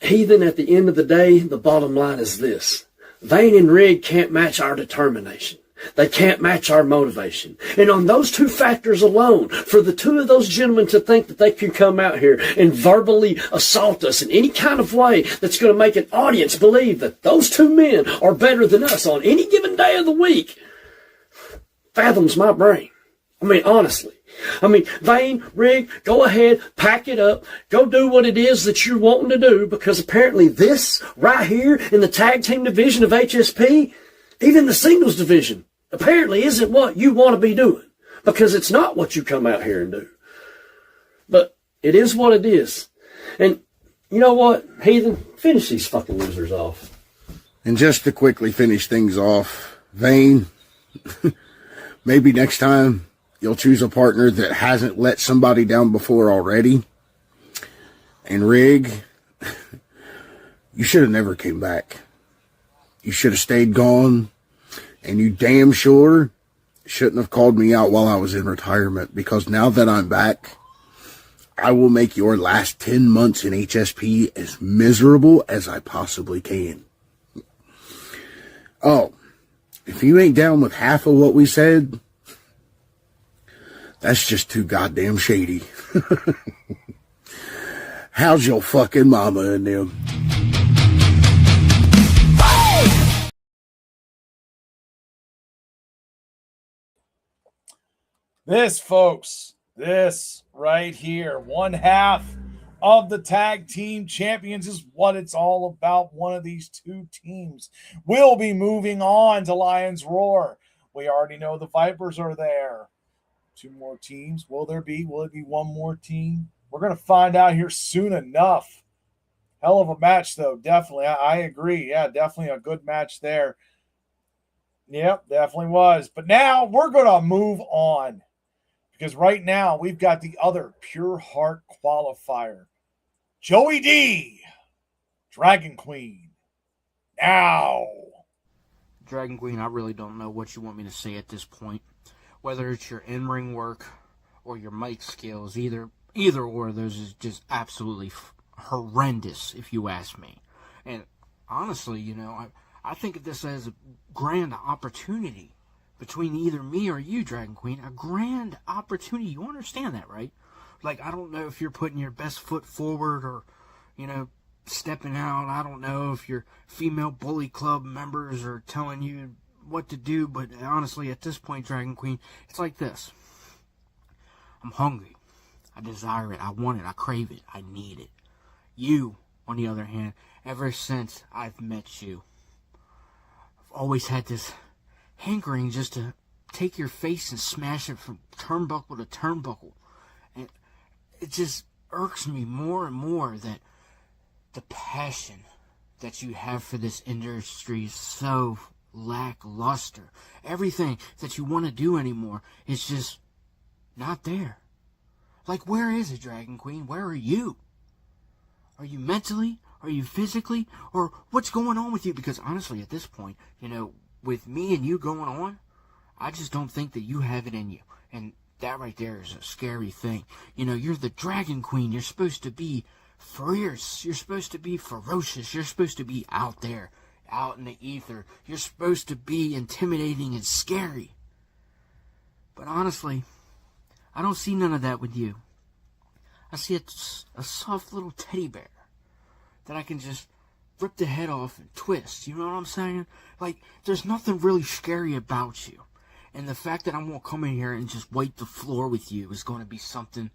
Heathen, at the end of the day, the bottom line is this. Vane and Rig can't match our determination. They can't match our motivation. And on those two factors alone, for the two of those gentlemen to think that they can come out here and verbally assault us in any kind of way that's going to make an audience believe that those two men are better than us on any given day of the week, fathoms my brain. I mean, honestly. I mean, Vane, Rig, go ahead, pack it up, go do what it is that you're wanting to do, because apparently this right here in the tag team division of HSP, even the singles division, apparently isn't what you want to be doing, because it's not what you come out here and do. But it is what it is. And you know what, Heathen, finish these fucking losers off. And just to quickly finish things off, Vane, maybe next time you'll choose a partner that hasn't let somebody down before already. And Rig, you should have never came back. You should have stayed gone. And you damn sure shouldn't have called me out while I was in retirement. Because now that I'm back, I will make your last 10 months in HSP as miserable as I possibly can. Oh, if you ain't down with half of what we said, that's just too goddamn shady. How's your fucking mama and them? This, folks, this right here, one half of the tag team champions is what it's all about. One of these two teams will be moving on to Lions Roar. We already know the Vipers are there. Two more teams. Will there be? Will it be one more team? We're going to find out here soon enough. Hell of a match, though. Definitely. I agree. Yeah, definitely a good match there. Yep, definitely was. But now we're going to move on. Because right now we've got the other Pure Heart qualifier. Joey D. Dragon Queen. Now. Dragon Queen, I really don't know what you want me to say at this point. Whether it's your in-ring work or your mic skills, either or of those is just absolutely horrendous, if you ask me. And honestly, you know, I think of this as a grand opportunity between either me or you, Dragon Queen. A grand opportunity. You understand that, right? Like, I don't know if you're putting your best foot forward or, you know, stepping out. I don't know if your female bully club members are telling you what to do, but honestly, at this point, Dragon Queen, it's like this. I'm hungry. I desire it. I want it. I crave it. I need it. You, on the other hand, ever since I've met you, I've always had this hankering just to take your face and smash it from turnbuckle to turnbuckle. And it just irks me more and more that the passion that you have for this industry is so lackluster. Everything that you want to do anymore is just not there. Like, where is it, Dragon Queen? Where are you? Are you mentally? Are you physically? Or what's going on with you? Because honestly, at this point, you know, with me and you going on, I just don't think that you have it in you. And that right there is a scary thing. You know, you're the Dragon Queen. You're supposed to be fierce. You're supposed to be ferocious. You're supposed to be out there, out in the ether. You're supposed to be intimidating and scary. But honestly, I don't see none of that with you. I see a soft little teddy bear that I can just rip the head off and twist. You know what I'm saying? Like, there's nothing really scary about you. And the fact that I'm going to come in here and just wipe the floor with you is going to be something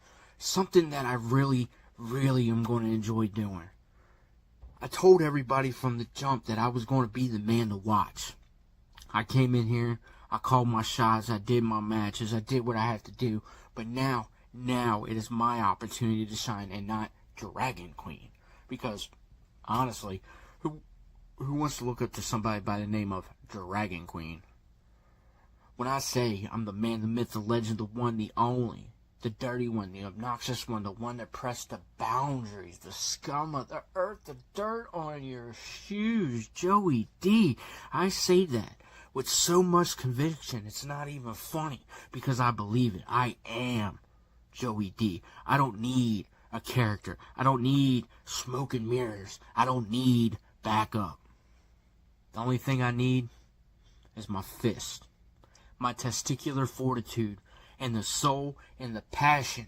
that I really, really am going to enjoy doing. I told everybody from the jump that I was going to be the man to watch. I came in here, I called my shots, I did my matches, I did what I had to do. But now it is my opportunity to shine and not Dragon Queen. Because, honestly, who wants to look up to somebody by the name of Dragon Queen? When I say I'm the man, the myth, the legend, the one, the only, the dirty one, the obnoxious one, the one that pressed the boundaries, the scum of the earth, the dirt on your shoes, Joey D. I say that with so much conviction, it's not even funny, because I believe it. I am Joey D. I don't need a character. I don't need smoke and mirrors. I don't need backup. The only thing I need is my fist, my testicular fortitude, and the soul and the passion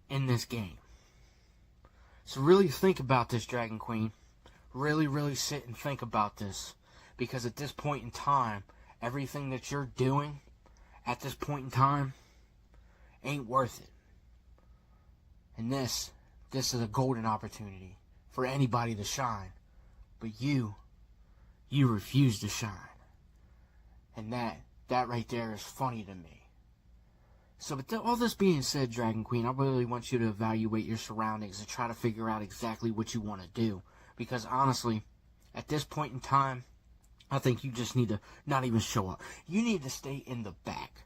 in this game. So really think about this, Dragon Queen. Really, really sit and think about this. Because at this point in time, everything that you're doing at this point in time ain't worth it. And this is a golden opportunity for anybody to shine. But you refuse to shine. And that right there is funny to me. So with all this being said, Dragon Queen, I really want you to evaluate your surroundings and try to figure out exactly what you want to do. Because honestly, at this point in time, I think you just need to not even show up. You need to stay in the back.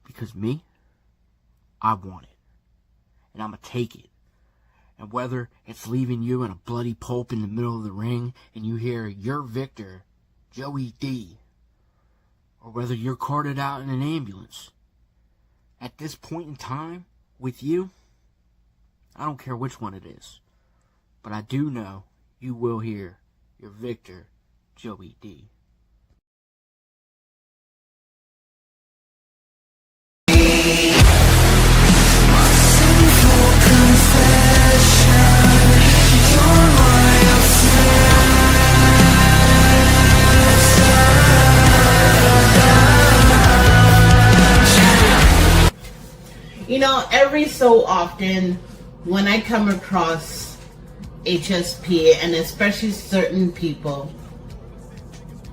Because me, I want it. And I'm going to take it. And whether it's leaving you in a bloody pulp in the middle of the ring and you hear your victor, Joey D, or whether you're carted out in an ambulance, at this point in time, with you, I don't care which one it is. But I do know you will hear your victor, Joey D. You know, every so often when I come across HSP, and especially certain people,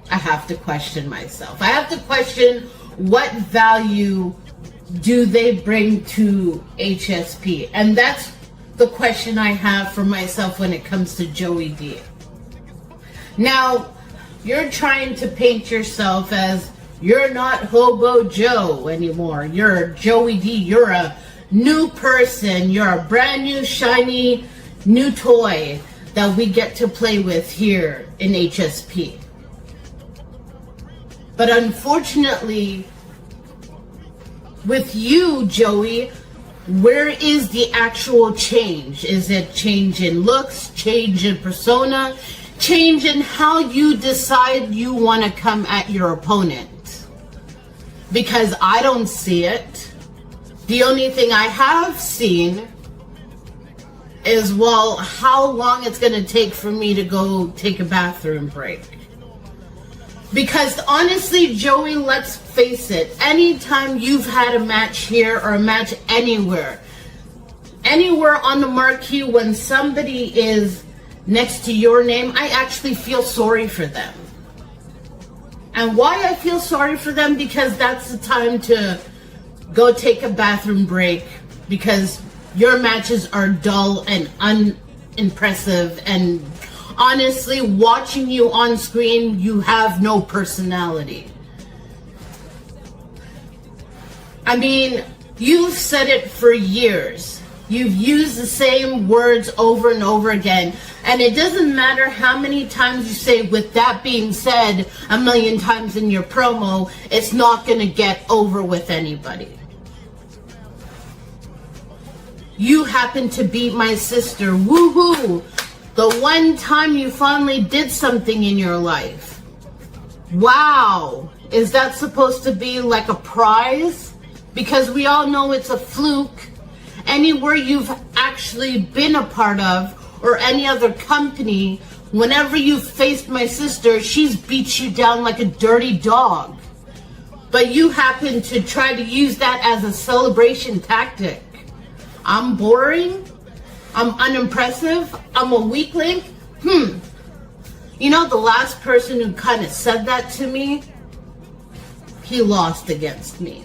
I have to question myself. I have to question what value do they bring to HSP? And that's the question I have for myself when it comes to Joey D. Now, you're trying to paint yourself as you're not Hobo Joe anymore. You're Joey D. You're a new person. You're a brand new, shiny, new toy that we get to play with here in HSP. But unfortunately, with you, Joey, where is the actual change? Is it change in looks, change in persona, change in how you decide you want to come at your opponent? Because I don't see it. The only thing I have seen is, well, how long it's going to take for me to go take a bathroom break. Because honestly, Joey, let's face it, anytime you've had a match here or a match anywhere on the marquee, when somebody is next to your name, I actually feel sorry for them. And why I feel sorry for them? Because that's the time to go take a bathroom break, because your matches are dull and unimpressive, and honestly, watching you on screen, you have no personality. I mean, you've said it for years. You've used the same words over and over again. And it doesn't matter how many times you say, with that being said, a million times in your promo, it's not going to get over with anybody. You happen to beat my sister. Woohoo! The one time you finally did something in your life. Wow! Is that supposed to be like a prize? Because we all know it's a fluke. Anywhere you've actually been a part of, or any other company Whenever you faced my sister, she's beat you down like a dirty dog. But you happen to try to use that as a celebration tactic. I'm boring? I'm unimpressive? I'm a weakling? You know, the last person who kind of said that to me, he lost against me.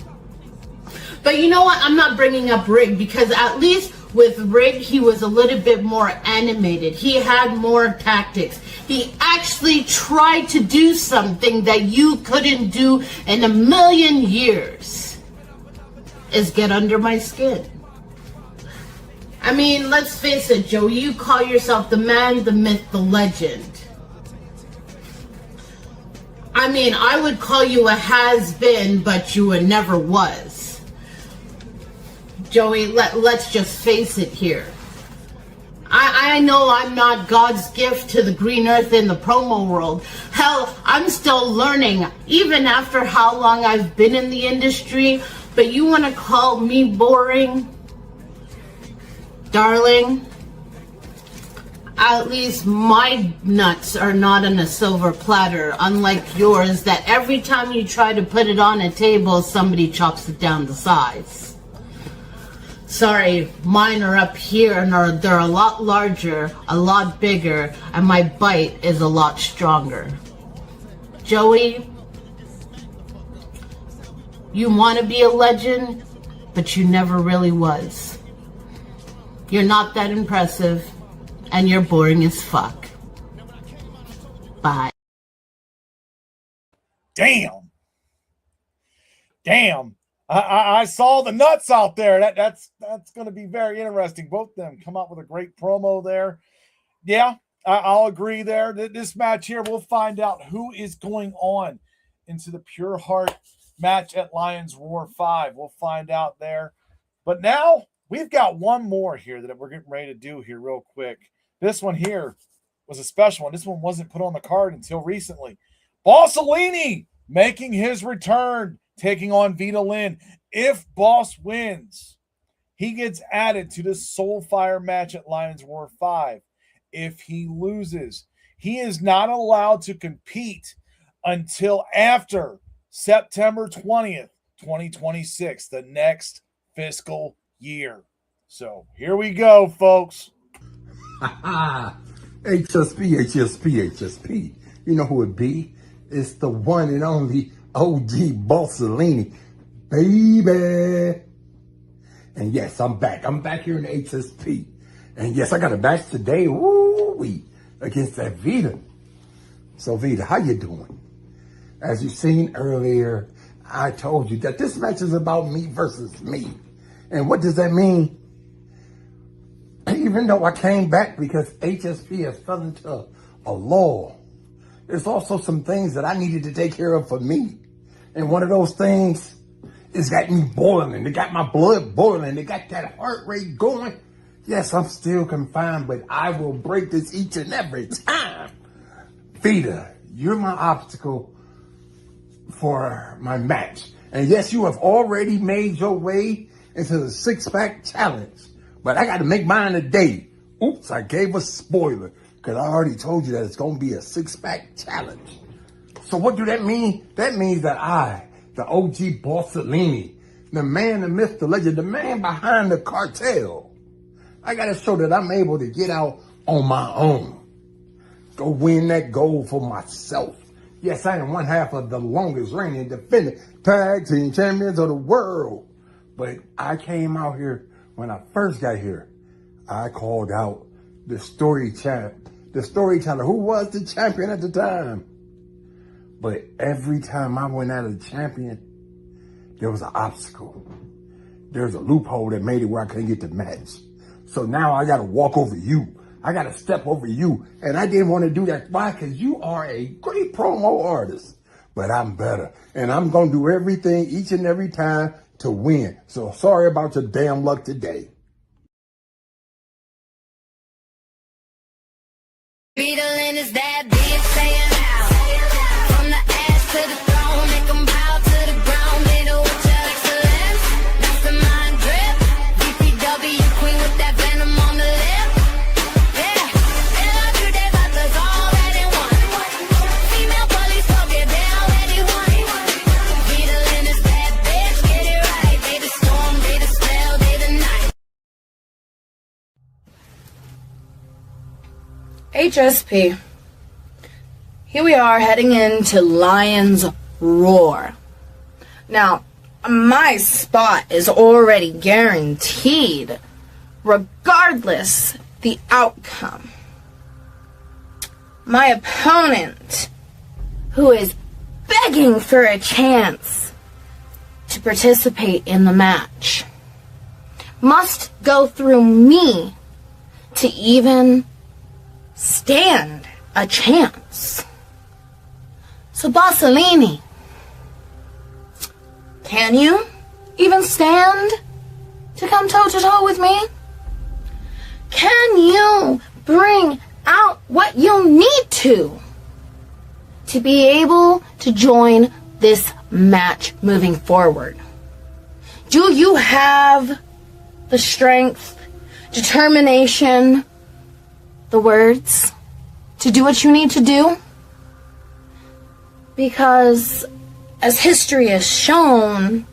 But you know what? I'm not bringing up Rig because at least with Rig, he was a little bit more animated. He had more tactics. He actually tried to do something that you couldn't do in a million years, is get under my skin. I mean, let's face it, Joe, you call yourself the man, the myth, the legend. I mean, I would call you a has-been, but you a never was. Joey, let's just face it here. I know I'm not God's gift to the green earth in the promo world. Hell, I'm still learning, even after how long I've been in the industry. But you want to call me boring? Darling, at least my nuts are not on a silver platter, unlike yours that every time you try to put it on a table, somebody chops it down to size. Sorry, mine are up here and they're a lot larger, a lot bigger, and my bite is a lot stronger. Joey, you want to be a legend, but you never really was. You're not that impressive, and you're boring as fuck. Bye. Damn. I saw the nuts out there. That's going to be very interesting. Both of them come out with a great promo there. Yeah, I'll agree there. This match here, we'll find out who is going on into the Pure Heart match at Lions Roar 5. We'll find out there. But now we've got one more here that we're getting ready to do here real quick. This one here was a special one. This one wasn't put on the card until recently. Bossellini making his return, taking on Vita Lynn. If Boss wins, he gets added to the Soulfire match at Lions Roar 5. If he loses, he is not allowed to compete until after September 20th, 2026, the next fiscal year. So here we go, folks. HSP. You know who it be? It's the one and only OG Bossellini, baby. And yes, I'm back. I'm back here in the HSP. And yes, I got a match today, woo-wee, against that Vita. So Vita, how you doing? As you've seen earlier, I told you that this match is about me versus me. And what does that mean? Even though I came back because HSP has fell into a lull, there's also some things that I needed to take care of for me. And one of those things is got me boiling. It got my blood boiling. It got that heart rate going. Yes, I'm still confined, but I will break this each and every time. Vita, you're my obstacle for my match. And yes, you have already made your way into the six-pack challenge. But I got to make mine today. Oops, I gave a spoiler because I already told you that it's going to be a six-pack challenge. So what do that mean? That means that I, the OG Bossellini, the man, the myth, the legend, the man behind the cartel, I got to show that I'm able to get out on my own. Go win that gold for myself. Yes, I am one half of the longest reigning defending tag team champions of the world. But I came out here, when I first got here, I called out the storyteller, who was the champion at the time. But every time I went out of the champion, there was an obstacle. There's a loophole that made it where I couldn't get the match. So now I got to walk over you. I got to step over you. And I didn't want to do that. Why? Because you are a great promo artist. But I'm better. And I'm going to do everything each and every time to win. So sorry about your damn luck today. Beetling is that bitch saying out. From the ass to the throne, make 'em bow to the ground. Middle with your excellence, mastermind grip. DPW queen with that venom on the lip. Yeah, elle a vu des battles all HSP. Here we are heading into Lion's Roar. Now, my spot is already guaranteed, regardless the outcome. My opponent, who is begging for a chance to participate in the match, must go through me to even stand a chance. So Bossellini, can you even stand to come toe-to-toe with me? Can you bring out what you need to be able to join this match moving forward? Do you have the strength, determination, the words to do what you need to do? Because as history has shown,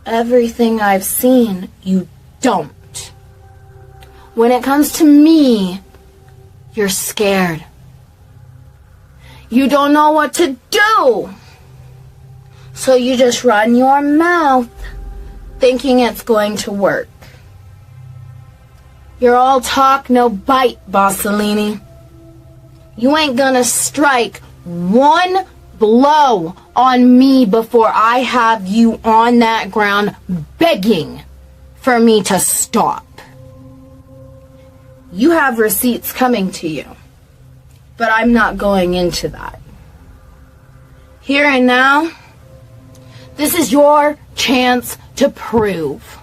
everything I've seen, you don't. When it comes to me, you're scared. You don't know what to do. So you just run your mouth thinking it's going to work. You're all talk, no bite, Bossellini. You ain't gonna strike one blow on me before I have you on that ground begging for me to stop. You have receipts coming to you, but I'm not going into that. Here and now, this is your chance to prove.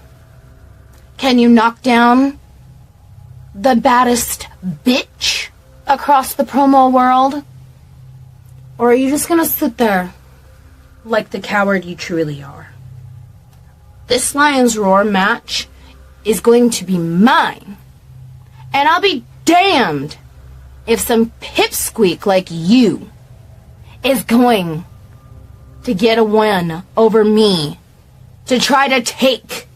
Can you knock down the baddest bitch across the promo world? Or are you just gonna sit there like the coward you truly are? This Lion's Roar match is going to be mine. And I'll be damned if some pipsqueak like you is going to get a win over me to try to take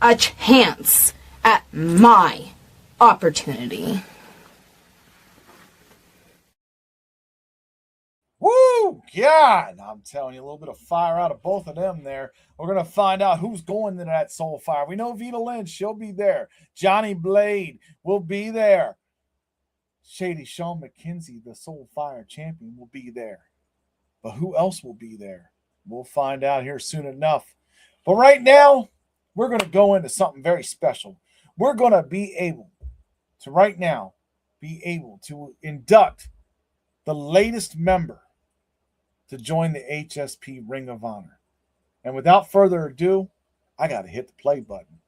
a chance at my opportunity. Woo! God, I'm telling you, a little bit of fire out of both of them there. We're going to find out who's going to that Soul Fire. We know Vita Lynch, she'll be there. Johnny Blade will be there. Shady Sean McKenzie, the Soul Fire champion, will be there. But who else will be there? We'll find out here soon enough. But right now, we're going to go into something very special. We're going to be able to induct the latest member to join the HSP Ring of Honor. And without further ado, I got to hit the play button.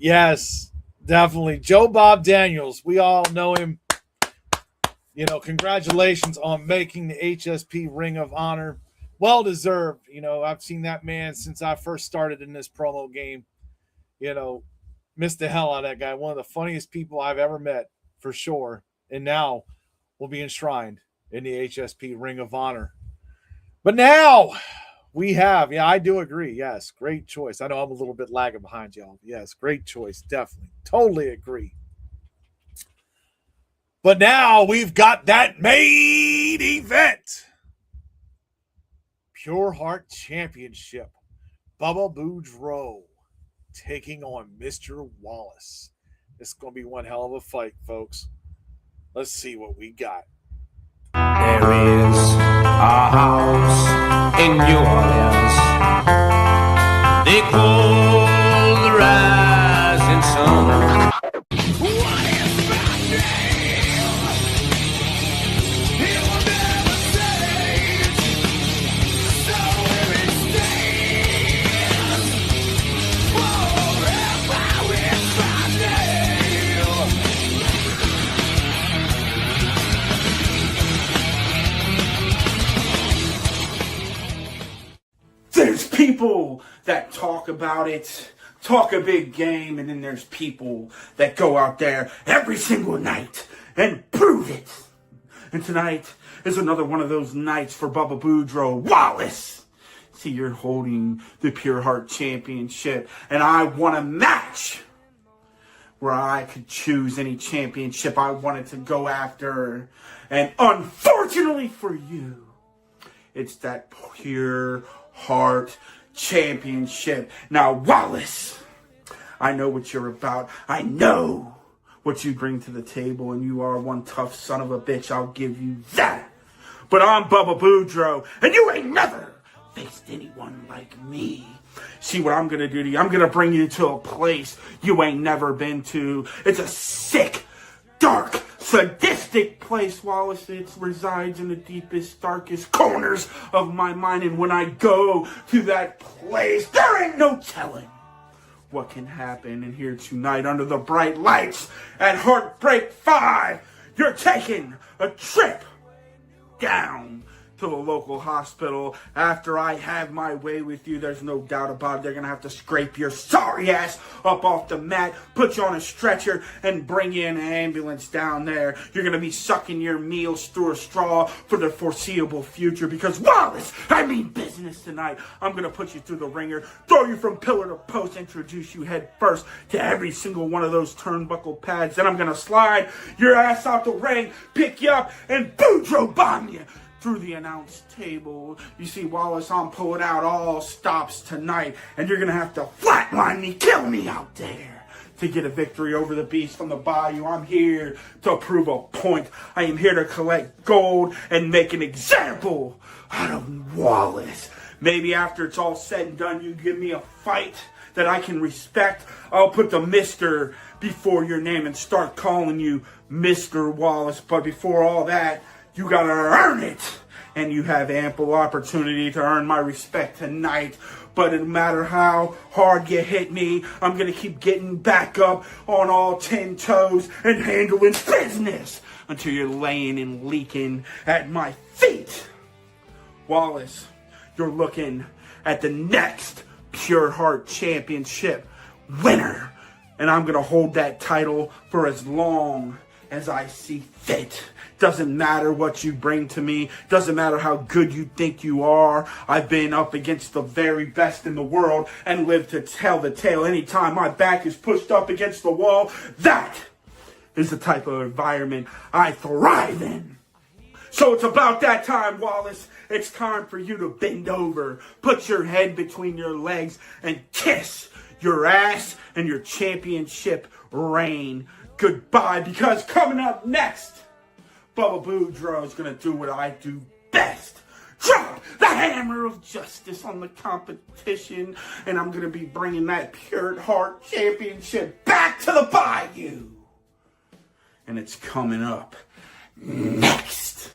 Yes, definitely. Joe Bob Daniels. We all know him. You know, congratulations on making the HSP Ring of Honor. Well deserved. You know, I've seen that man since I first started in this promo game. You know, missed the hell out of that guy. One of the funniest people I've ever met, for sure. And now will be enshrined in the HSP Ring of Honor. But now we have, I do agree. Yes, great choice. I know I'm a little bit lagging behind y'all. Yes, great choice. Definitely. Totally agree. But now we've got that main event. Pure Heart Championship. Bubba Boudreaux taking on Mr. Wallace. This is going to be one hell of a fight, folks. Let's see what we got. There is a house in New Orleans they call the rising sun. There's people that talk about it, talk a big game, and then there's people that go out there every single night and prove it. And tonight is another one of those nights for Bubba Boudreaux. Wallace! See, you're holding the Pure Heart Championship, and I want a match where I could choose any championship I wanted to go after. And unfortunately for you, it's that Pure Heart Championship. Now, Wallace, I know what you're about. I know what you bring to the table, and you are one tough son of a bitch. I'll give you that. But I'm Bubba Boudreaux, and you ain't never faced anyone like me. See what I'm going to do to you? I'm going to bring you to a place you ain't never been to. It's a sick, dark, sadistic place, Wallace. It resides in the deepest, darkest corners of my mind. And when I go to that place, there ain't no telling what can happen. And here tonight, under the bright lights at Heartbreak 5, you're taking a trip down to the local hospital. After I have my way with you, there's no doubt about it. They're going to have to scrape your sorry ass up off the mat, put you on a stretcher, and bring you in an ambulance down there. You're going to be sucking your meals through a straw for the foreseeable future because, Wallace, I mean business tonight. I'm going to put you through the ringer, throw you from pillar to post, introduce you head first to every single one of those turnbuckle pads. Then I'm going to slide your ass out the ring, pick you up, and Boudreaux bomb you through the announce table. You see, Wallace, I'm pulling out all stops tonight, and you're going to have to flatline me, kill me out there to get a victory over the beast from the bayou. I'm here to prove a point. I am here to collect gold and make an example out of Wallace. Maybe after it's all said and done, you give me a fight that I can respect. I'll put the Mr. before your name and start calling you Mr. Wallace. But before all that, you gotta earn it, and you have ample opportunity to earn my respect tonight. But no matter how hard you hit me, I'm gonna keep getting back up on all 10 toes and handling business until you're laying and leaking at my feet. Wallace, you're looking at the next Pure Heart Championship winner, and I'm gonna hold that title for as long as I see fit. Doesn't matter what you bring to me. Doesn't matter how good you think you are. I've been up against the very best in the world and lived to tell the tale. Anytime my back is pushed up against the wall, that is the type of environment I thrive in. So it's about that time, Wallace. It's time for you to bend over, put your head between your legs, and kiss your ass and your championship reign goodbye, because coming up next, Bubba Boudreaux is going to do what I do best. Drop the hammer of justice on the competition, and I'm going to be bringing that Pure Heart Championship back to the bayou. And it's coming up next.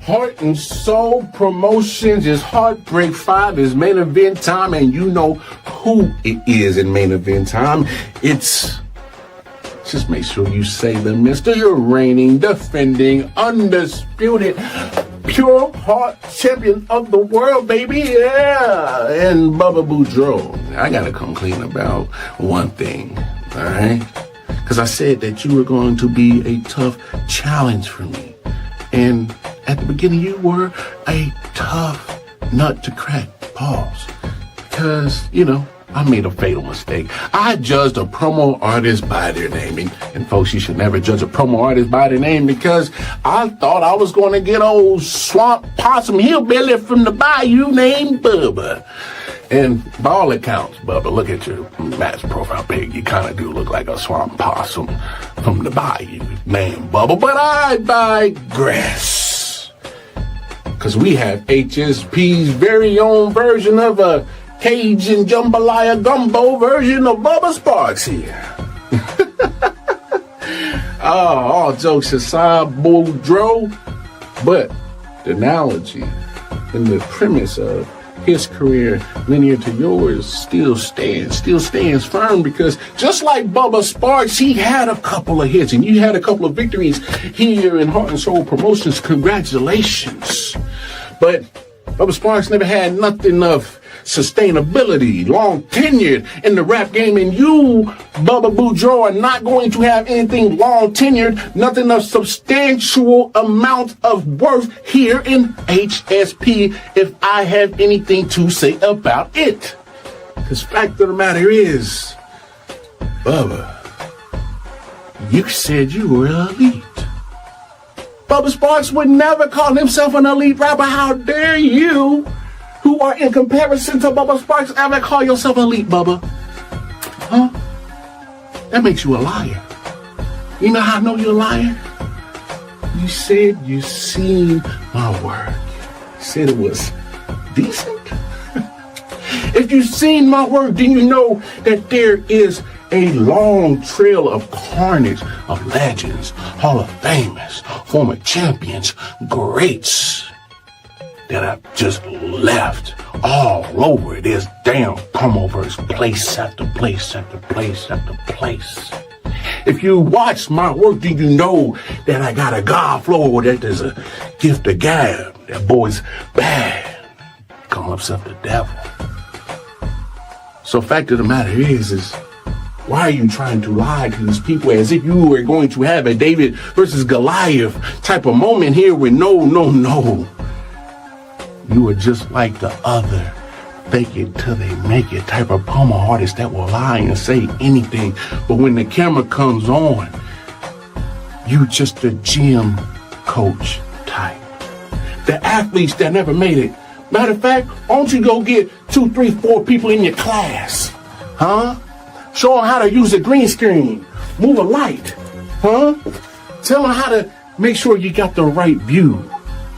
Heart and Soul Promotions is Heartbreak 5 is main event time, and you know who it is in main event time. It's, just make sure you say the Mr. Your reigning, defending, undisputed, pure heart champion of the world, baby. Yeah. And Bubba Boudreaux. I gotta come clean about one thing, all right? Because I said that you were going to be a tough challenge for me. And at the beginning, you were a tough nut to crack. Pause. Because, you know, I made a fatal mistake. I judged a promo artist by their name. And folks, you should never judge a promo artist by their name, because I thought I was going to get old swamp possum hillbilly from the bayou named Bubba. And by all accounts, Bubba, look at your match profile pic. You kind of do look like a swamp possum from the bayou named Bubba. But I digress. Because we have HSP's very own version of a Cajun jambalaya gumbo version of Bubba Sparks here. All jokes aside, Boudreaux, but the analogy and the premise of his career linear to yours still stands firm, because just like Bubba Sparks, he had a couple of hits and you had a couple of victories here in Heart and Soul Promotions. Congratulations. But Bubba Sparks never had nothing of sustainability, long tenured in the rap game, and you, Bubba Boudreaux, are not going to have anything long tenured, nothing of substantial amount of worth here in HSP if I have anything to say about it. Because fact of the matter is, Bubba, you said you were elite. Bubba Sparks would never call himself an elite rapper. How dare you, who are in comparison to Bubba Sparks, ever call yourself elite, Bubba? Huh? That makes you a liar. You know how I know you're a liar? You said you seen my work. You said it was decent? If you've seen my work, then you know that there is a long trail of carnage of legends, Hall of Famers, former champions, greats that I've just left all over this damn Promoverse, place after place after place after place. If you watch my work, then you know that I got a God flow, that there's a gift of gab. That boy's bad. Call himself the devil. So fact of the matter is why are you trying to lie to these people as if you were going to have a David versus Goliath type of moment here with no. You are just like the other fake it till they make it type of promo artist that will lie and say anything. But when the camera comes on, you just a gym coach type. The athletes that never made it. Matter of fact, why don't you go get 2, 3, 4 people in your class? Huh? Show them how to use a green screen. Move a light. Huh? Tell them how to make sure you got the right view.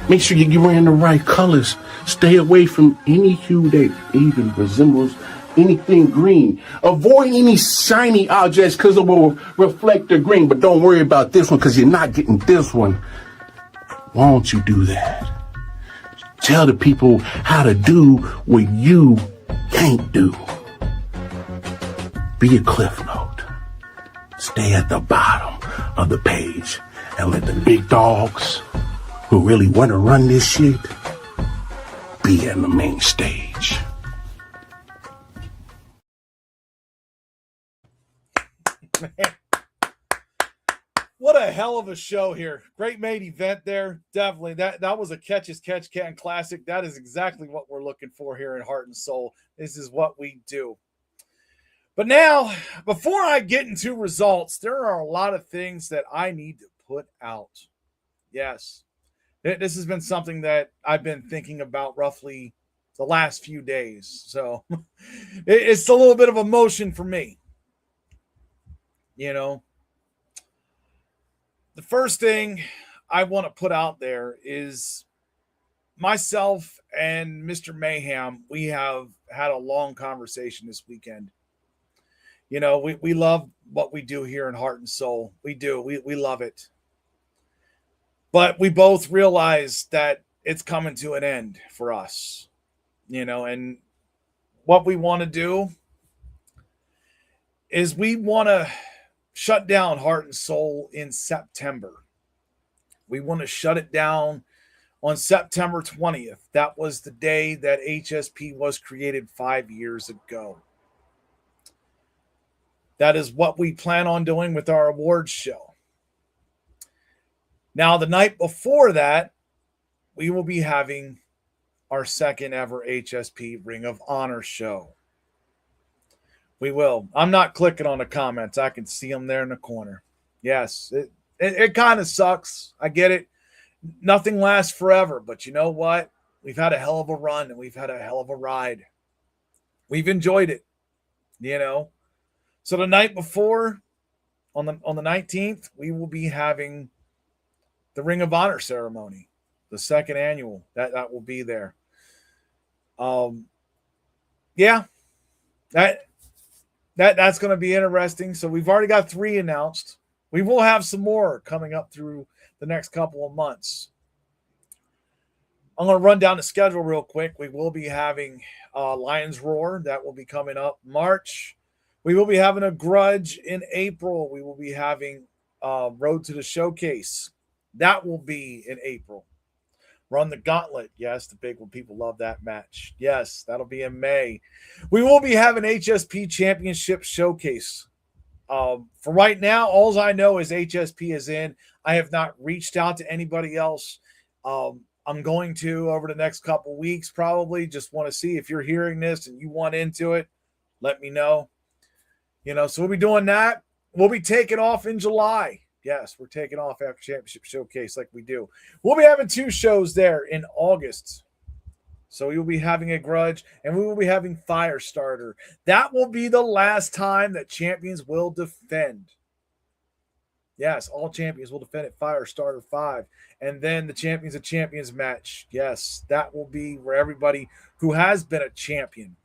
Make sure you're wearing the right colors. Stay away from any hue that even resembles anything green. Avoid any shiny objects because it will reflect the green. But don't worry about this one because you're not getting this one. Why don't you do that? Tell the people how to do what you can't do. Be a cliff note. Stay at the bottom of the page and let the big dogs who really want to run this shit be on the main stage. Man. What a hell of a show here. Great main event there. Definitely. That was a catch as catch can classic. That is exactly what we're looking for here in Heart and Soul. This is what we do. But now, before I get into results, there are a lot of things that I need to put out. Yes. This has been something that I've been thinking about roughly the last few days. So it's a little bit of emotion for me. You know, the first thing I want to put out there is myself and Mr. Mayhem. We have had a long conversation this weekend. You know, we love what we do here in Heart and Soul. We do. We love it. But we both realize that it's coming to an end for us, and what we want to do is we want to shut down Heart and Soul in September. We want to shut it down on September 20th. That was the day that HSP was created 5 years ago. That is what we plan on doing with our awards show. Now, the night before that, we will be having our second ever HSP Ring of Honor show. We will. I'm not clicking on the comments. I can see them there in the corner. Yes, it kind of sucks. I get it. Nothing lasts forever, but you know what? We've had a hell of a run and we've had a hell of a ride. We've enjoyed it, So the night before, on the 19th, we will be having the Ring of Honor ceremony, the second annual. That will be there. Yeah, that's going to be interesting. So we've already got 3 announced. We will have some more coming up through the next couple of months. I'm going to run down the schedule real quick. We will be having Lions Roar. That will be coming up March. We will be having a Grudge in April. We will be having Road to the Showcase. That will be in April. Run the Gauntlet. Yes, the big one. People love that match. Yes, that'll be in May. We will be having HSP Championship Showcase. For right now, all I know is HSP is in. I have not reached out to anybody else. I'm going to over the next couple weeks, probably. Just want to see if you're hearing this and you want into it. Let me know. So we'll be doing that. We'll be taking off in July. Yes, we're taking off after Championship Showcase like we do. We'll be having 2 shows there in August. So we will be having a Grudge and we will be having Firestarter. That will be the last time that champions will defend. Yes, all champions will defend at Firestarter 5. And then the Champions of Champions match. Yes, that will be where everybody who has been a champion.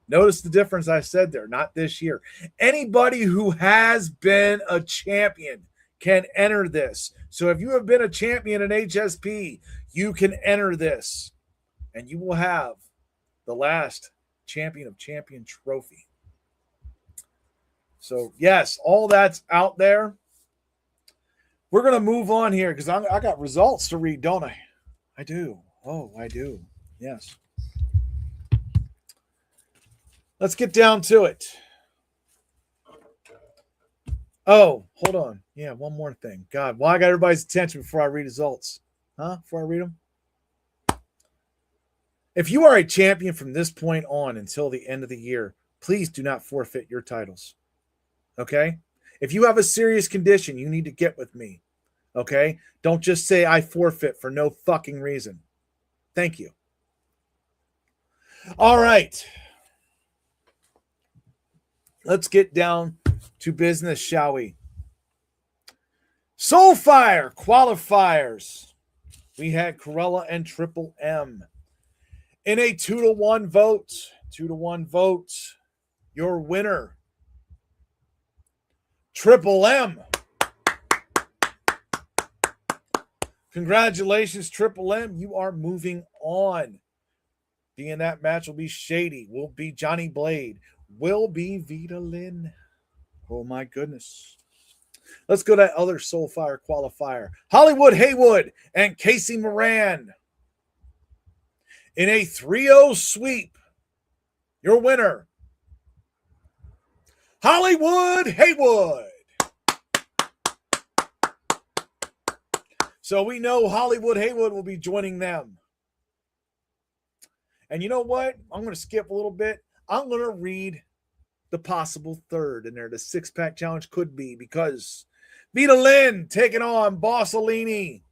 Notice the difference I said there, not this year. Anybody who has been a champion can enter this. So if you have been a champion in HSP, you can enter this. And you will have the last Champion of Champion trophy. So, yes, all that's out there. We're going to move on here because I got results to read, don't I? I do. Oh, I do. Yes. Let's get down to it. Oh, hold on. Yeah, one more thing. God, well, I got everybody's attention before I read results. Before I read them? If you are a champion from this point on until the end of the year, please do not forfeit your titles. Okay? If you have a serious condition, you need to get with me. Okay? Don't just say I forfeit for no fucking reason. Thank you. All right. Let's get down to business, shall we? Soulfire qualifiers. We had Corella and Triple M. In a 2-1 vote, your winner, Triple M. Congratulations, Triple M. You are moving on. Being that match will be Shady, will be Johnny Blade, will be Vita Lynn. Oh my goodness. Let's go to that other Soulfire qualifier. Hollywood Haywood and Casey Moran. In a 3-0 sweep, your winner, Hollywood Haywood. So we know Hollywood Haywood will be joining them. And you know what? I'm going to skip a little bit. I'm going to read the possible third in there. The 6-pack challenge could be because Vita Lynn taking on Bossolini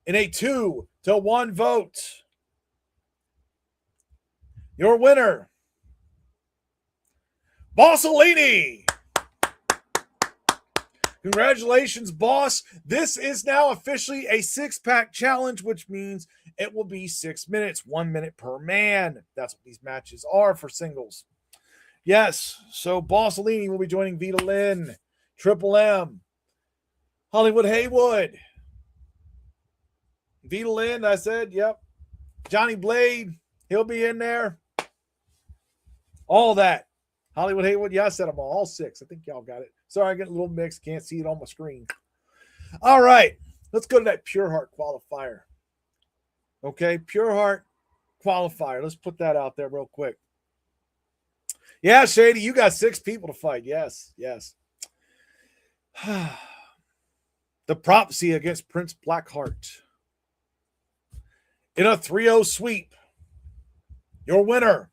in a 2-1 vote. Your winner, Bossolini. Congratulations, boss. This is now officially a 6-pack challenge, which means it will be 6 minutes, 1 minute per man. That's what these matches are for singles. Yes, so Bossolini will be joining Vita Lynn, Triple M, Hollywood Haywood. Vita Lynn, I said, yep. Johnny Blade, he'll be in there. All that. Hollywood Haywood, yeah, I said them all 6. I think y'all got it. Sorry, I get a little mixed. Can't see it on my screen. All right, let's go to that Pure Heart qualifier. Okay, Pure Heart qualifier. Let's put that out there real quick. Yeah, Shady, you got 6 people to fight. Yes. The Prophecy against Prince Blackheart. In a 3-0 sweep, your winner,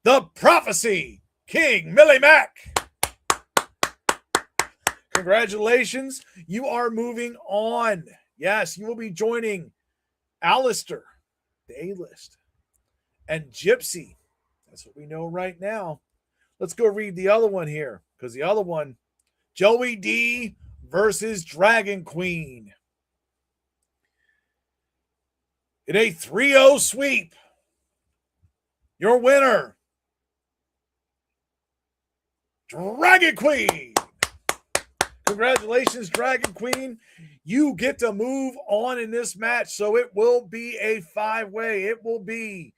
The Prophecy, King Millie Mack. Congratulations. You are moving on. Yes, you will be joining Alistair, the A-list, and Gypsy. That's what we know right now. Let's go read the other one here, because the other one, Joey D versus Dragon Queen. In a 3-0 sweep, your winner, Dragon Queen. Congratulations, Dragon Queen. You get to move on in this match, so it will be a 5-way. It will be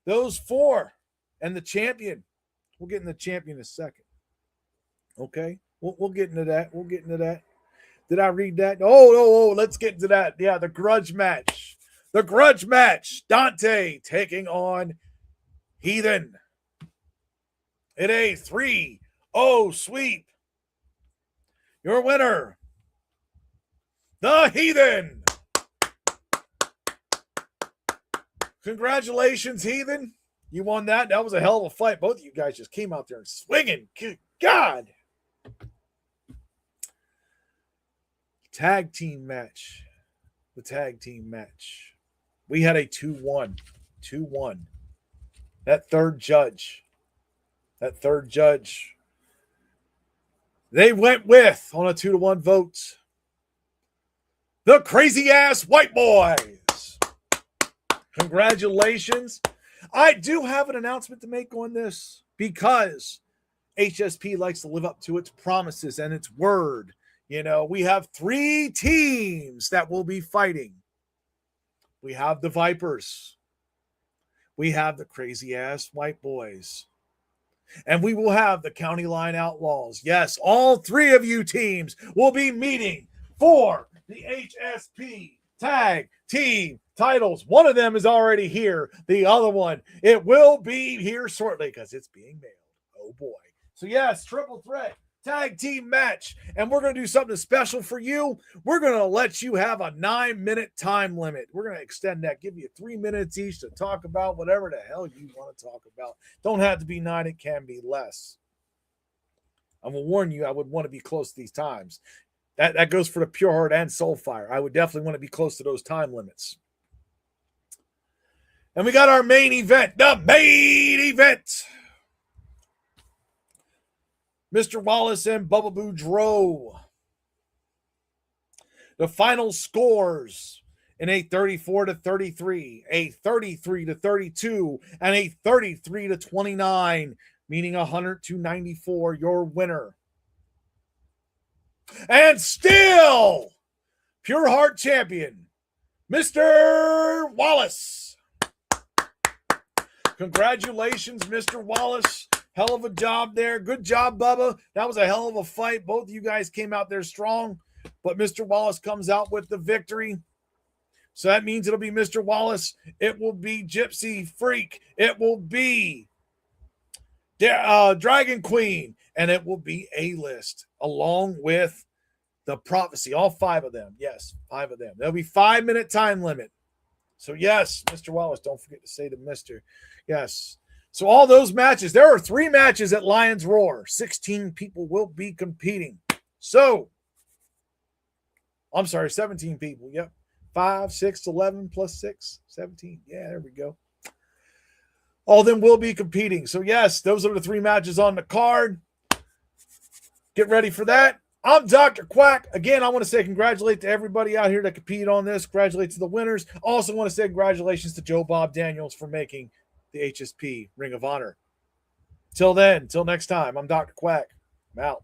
those 4 and the champion. We'll get in the champion in a second. Okay? We'll get into that. Did I read that? Oh, let's get into that. Yeah, the grudge match. The grudge match. Dante taking on Heathen. In a 3-0 sweep. Your winner, the Heathen. Congratulations, Heathen. You won that. That was a hell of a fight. Both of you guys just came out there and swinging. Good God. Tag team match. The tag team match. We had a 2-1. 2-1. That third judge. They went with, on a 2-1 vote, the Crazy Ass White Boys. Congratulations. I do have an announcement to make on this because HSP likes to live up to its promises and its word. You know, we have 3 teams that will be fighting. We have the Vipers. We have the Crazy Ass White Boys. And we will have the County Line Outlaws. Yes, all 3 of you teams will be meeting for the HSP Tag Team titles. One of them is already here. The other one, it will be here shortly because it's being mailed. Oh, boy. So, yes, triple threat tag team match. And we're going to do something special for you. We're going to let you have a 9-minute time limit. We're going to extend that, give you 3 minutes each to talk about whatever the hell you want to talk about. Don't have to be 9, it can be less. I will warn you, I would want to be close to these times. That goes for the Pure Heart and Soulfire. I would definitely want to be close to those time limits. And we got our main event, the main event. Mr. Wallace and Bubba Boudreaux. The final scores in a 34-33, a 33-32, and a 33-29, meaning 100-94, your winner. And still, Pure Heart champion, Mr. Wallace. Congratulations, Mr. Wallace. Hell of a job there. Good job, Bubba. That was a hell of a fight. Both of you guys came out there strong, but Mr. Wallace comes out with the victory. So that means it'll be Mr. Wallace. It will be Gypsy Freak. It will be Dragon Queen. And it will be A-List along with the Prophecy. All 5 of them. Yes, 5 of them. There'll be 5-minute time limit. So yes, Mr. Wallace, don't forget to say to Mr. Yes. So all those matches, there are 3 matches at Lions Roar. 16 people will be competing. So, I'm sorry, 17 people. Yep. 5, 6, 11 plus 6, 17. Yeah, there we go. All of them will be competing. So yes, those are the 3 matches on the card. Get ready for that. I'm Dr. Quack. Again, I want to say congratulations to everybody out here that competed on this. Congratulations to the winners. Also want to say congratulations to Joe Bob Daniels for making the HSP Ring of Honor. Till then, till next time, I'm Dr. Quack. I'm out.